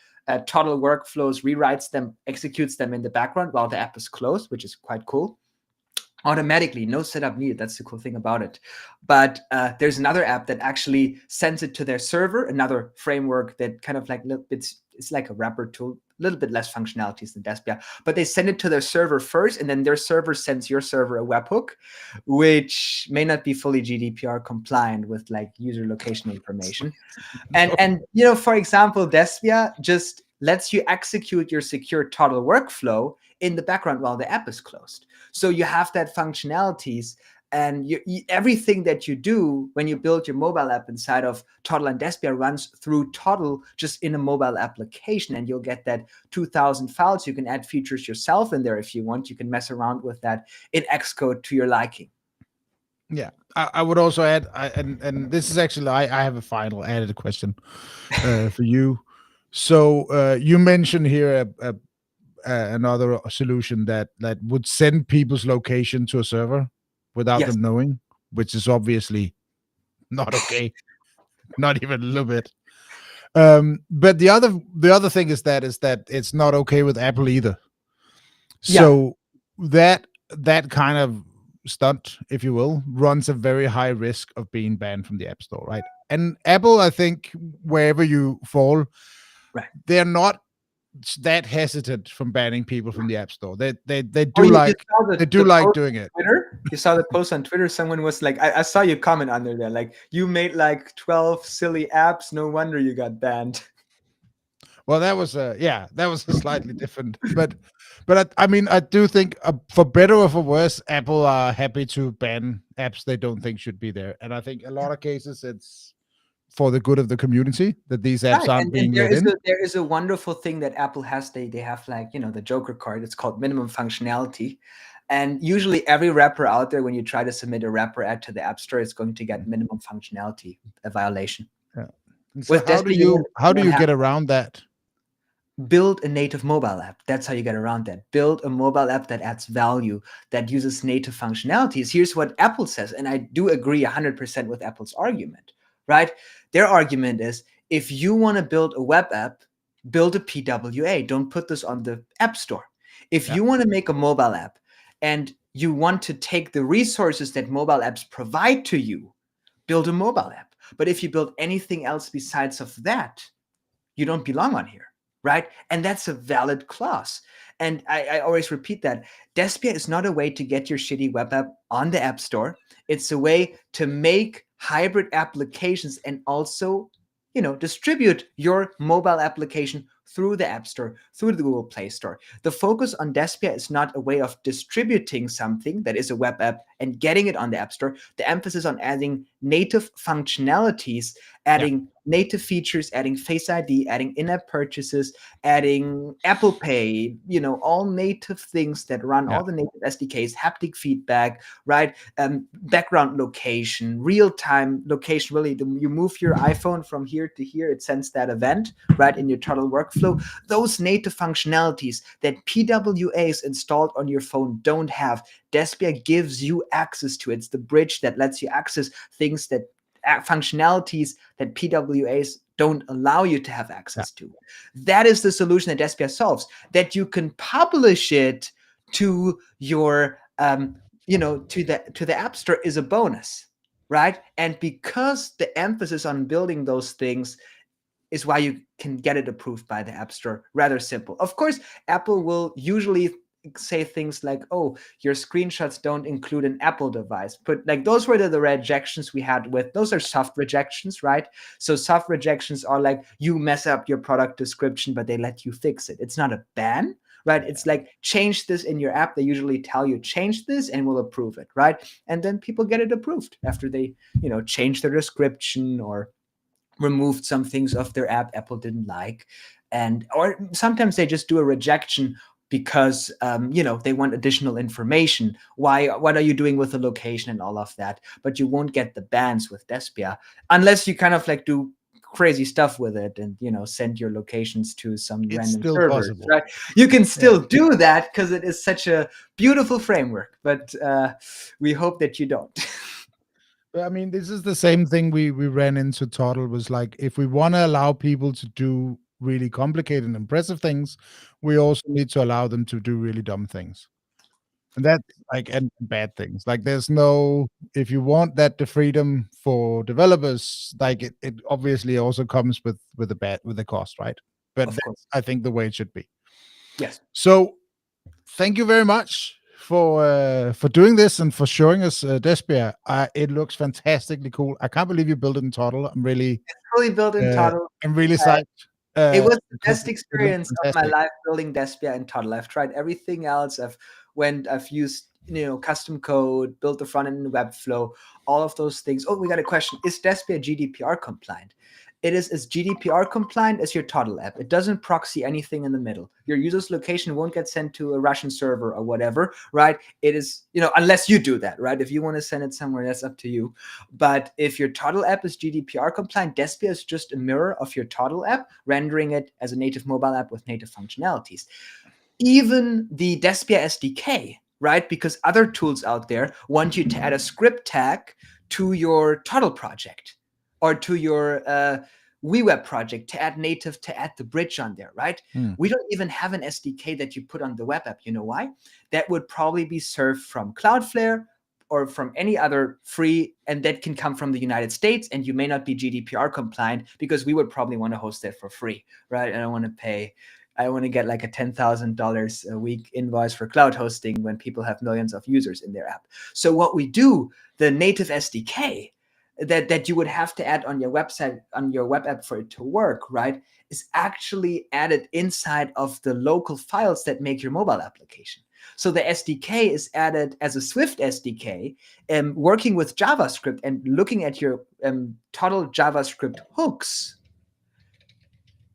Toddle workflows, rewrites them, executes them in the background while the app is closed, which is quite cool. Automatically, no setup needed. That's the cool thing about it. But there's another app that actually sends it to their server, another framework that kind of like it's like a wrapper tool, a little bit less functionalities than Despia, but they send it to their server first, and then their server sends your server a webhook, which may not be fully GDPR compliant with like user location information. And for example, Despia just lets you execute your secure Toddle workflow in the background while the app is closed. So you have that functionalities, and everything that you do when you build your mobile app inside of Toddle and Despia runs through Toddle just in a mobile application, and you'll get that 2,000 files. You can add features yourself in there if you want. You can mess around with that in Xcode to your liking. Yeah, I would also add, and this is actually, I have a final added question for you. So you mentioned here another solution that would send people's location to a server without them knowing, which is obviously not okay, not even a little bit. But the other thing is that it's not okay with Apple either. So that kind of stunt, if you will, runs a very high risk of being banned from the App Store, right? And Apple, I think, wherever you fall, right, they're not that hesitant from banning people from the App Store. They do like doing it. Twitter? You saw the post on Twitter. Someone was like, I saw you comment under there, like, you made like 12 silly apps. No wonder you got banned. Well, that was a slightly different, but I mean, I do think for better or for worse, Apple are happy to ban apps they don't think should be there, and I think a lot of cases it's for the good of the community that these apps aren't being let in. There is a wonderful thing that Apple has. They have like, the Joker card. It's called minimum functionality. And usually every wrapper out there, when you try to submit a wrapper ad to the App Store, it's going to get minimum functionality, a violation. Yeah. So how do you get around that? Build a native mobile app. That's how you get around that. Build a mobile app that adds value, that uses native functionalities. Here's what Apple says, and I do agree 100% with Apple's argument, right? Their argument is, if you want to build a web app, build a PWA. Don't put this on the App Store. If you want to make a mobile app and you want to take the resources that mobile apps provide to you, build a mobile app. But if you build anything else besides of that, you don't belong on here, right? And that's a valid clause. And I always repeat that. Despia is not a way to get your shitty web app on the App Store. It's a way to make hybrid applications and also, distribute your mobile application through the App Store, through the Google Play Store. The focus on Despia is not a way of distributing something that is a web app and getting it on the App Store. The emphasis on adding native functionalities, adding native features, adding Face ID, adding in-app purchases, adding Apple Pay, all native things that run all the native SDKs, haptic feedback, right? Background location, real-time location. Really, you move your iPhone from here to here, it sends that event, right, in your toddle workflow. Those native functionalities that PWAs installed on your phone don't have, Despia gives you access to. It's the bridge that lets you access things that functionalities that PWAs don't allow you to have access to. That is the solution that Despia solves, that you can publish it to your to the App Store is a bonus, right? And because the emphasis on building those things is why you can get it approved by the App Store. Rather simple. Of course, Apple will usually say things like, oh, your screenshots don't include an Apple device. But like those were the rejections we had with, those are soft rejections, right? So soft rejections are like, you mess up your product description, but they let you fix it. It's not a ban, right? It's like, change this in your app. They usually tell you, change this and we'll approve it, right? And then people get it approved after they, change their description or removed some things of their app Apple didn't like. And or sometimes they just do a rejection because they want additional information. What are you doing with the location and all of that? But you won't get the bans with Despia unless you kind of like do crazy stuff with it and send your locations to some random servers, possible. right? You can still do that because it is such a beautiful framework, but we hope that you don't. I mean, this is the same thing we ran into. Toddle was like, if we want to allow people to do really complicated and impressive things, we also need to allow them to do really dumb things. And that, like, and bad things. Like, there's no, if you want that the freedom for developers, like it obviously also comes with the cost, right? But that's, I think, the way it should be. Yes. So thank you very much for doing this and for showing us Despia. It looks fantastically cool. I can't believe you built it in Toddle. It's fully built in Toddle. I'm really psyched. It was the best experience of my life building Despia in Toddle. I've tried everything else. I've used custom code, built the front end in Webflow, all of those things. Oh, we got a question. Is Despia GDPR compliant? It is as GDPR compliant as your Toddle app. It doesn't proxy anything in the middle. Your user's location won't get sent to a Russian server or whatever, right? It is, unless you do that, right? If you want to send it somewhere, that's up to you. But if your Toddle app is GDPR compliant, Despia is just a mirror of your Toddle app, rendering it as a native mobile app with native functionalities. Even the Despia SDK, right? Because other tools out there want you to add a script tag to your Toddle project or to your WeWeb project to add the bridge on there, right? We don't even have an SDK that you put on the web app. You know why? That would probably be served from Cloudflare or from any other free, and that can come from the United States, and you may not be GDPR compliant because we would probably want to host that for free, right? I don't want to get like a $10,000 a week invoice for cloud hosting when people have millions of users in their app. So what we do, the native SDK that you would have to add on your website, on your web app for it to work, right, is actually added inside of the local files that make your mobile application. So the SDK is added as a Swift SDK, working with JavaScript and looking at your Toddle JavaScript hooks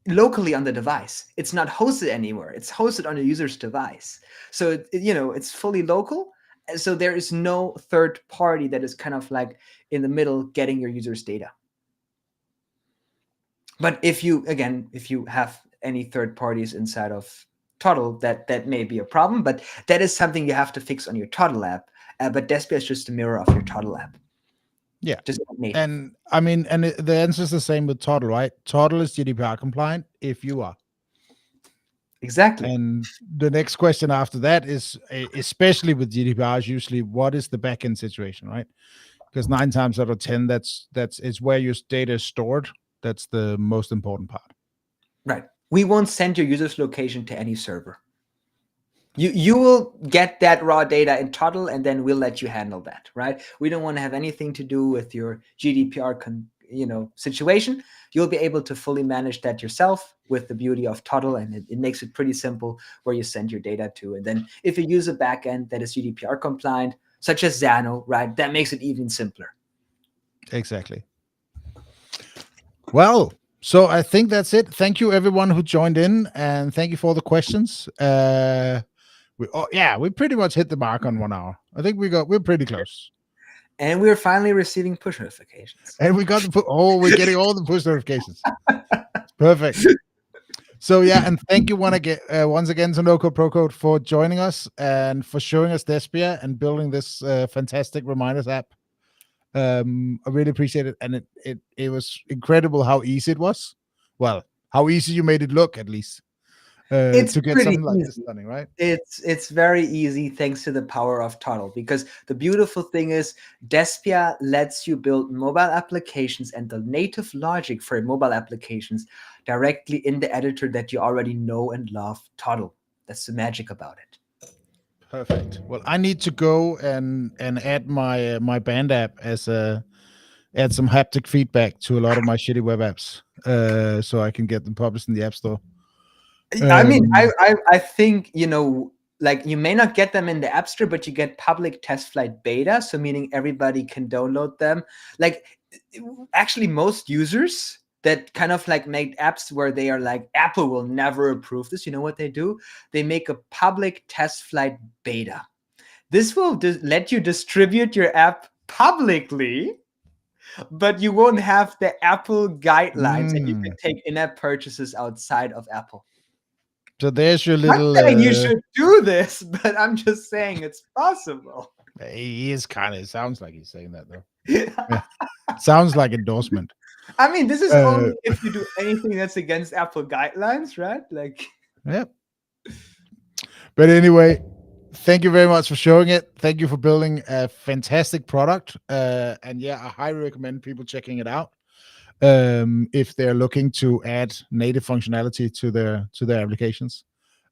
locally on the device. It's not hosted anywhere. It's hosted on a user's device. So, it's fully local. So there is no third party that is kind of like in the middle getting your user's data. But if you have any third parties inside of Toddle, that may be a problem, but that is something you have to fix on your Toddle app. But Despia is just a mirror of your Toddle app. Yeah. just not native. And I mean, and the answer is the same with Toddle, right? Toddle is GDPR compliant if you are. Exactly. And the next question after that is, especially with GDPR, is usually what is the backend situation, right? Because 9 times out of 10, that's it's where your data is stored. That's the most important part. Right. We won't send your user's location to any server. You will get that raw data in Toddle, and then we'll let you handle that, right? We don't want to have anything to do with your GDPR situation. You'll be able to fully manage that yourself with the beauty of Toddle, and it makes it pretty simple where you send your data to. And then if you use a backend that is GDPR compliant, such as Xano, right, that makes it even simpler. Exactly. Well, so I think that's it. Thank you everyone who joined in, and thank you for the questions. We pretty much hit the mark on 1 hour. I think we're pretty close. And we're finally receiving push notifications. And we got we're getting all the push notifications. Perfect. So yeah, and thank you once again to NoCode ProCode for joining us and for showing us Despia and building this fantastic reminders app. I really appreciate it, and it was incredible how easy it was. Well, how easy you made it look, at least. It's to get pretty something like easy. this done, right? It's very easy thanks to the power of Toddle, because the beautiful thing is Despia lets you build mobile applications and the native logic for mobile applications directly in the editor that you already know and love, Toddle. That's the magic about it. Perfect. Well, I need to go and add my my band app as add some haptic feedback to a lot of my shitty web apps, so I can get them published in the App Store. I mean, I think, like, you may not get them in the App Store, but you get public test flight beta, so meaning everybody can download them. Like, actually, most users that kind of like make apps where they are like, Apple will never approve this, you know what they do? They make a public test flight beta. This will let you distribute your app publicly, but you won't have the Apple guidelines, and you can take in-app purchases outside of Apple. So there's your I'm little. not saying you should do this, but I'm just saying it's possible. He is kind of. It sounds like he's saying that though. Yeah. Sounds like endorsement. I mean, this is only if you do anything that's against Apple guidelines, right? Like, yep. But anyway, thank you very much for showing it. Thank you for building a fantastic product. And yeah, I highly recommend people checking it out if they're looking to add native functionality to their applications.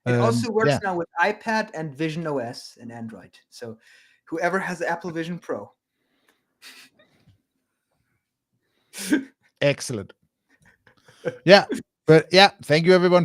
It also works now with iPad and Vision OS and Android. So whoever has Apple Vision Pro. Excellent. Yeah. But yeah, thank you everyone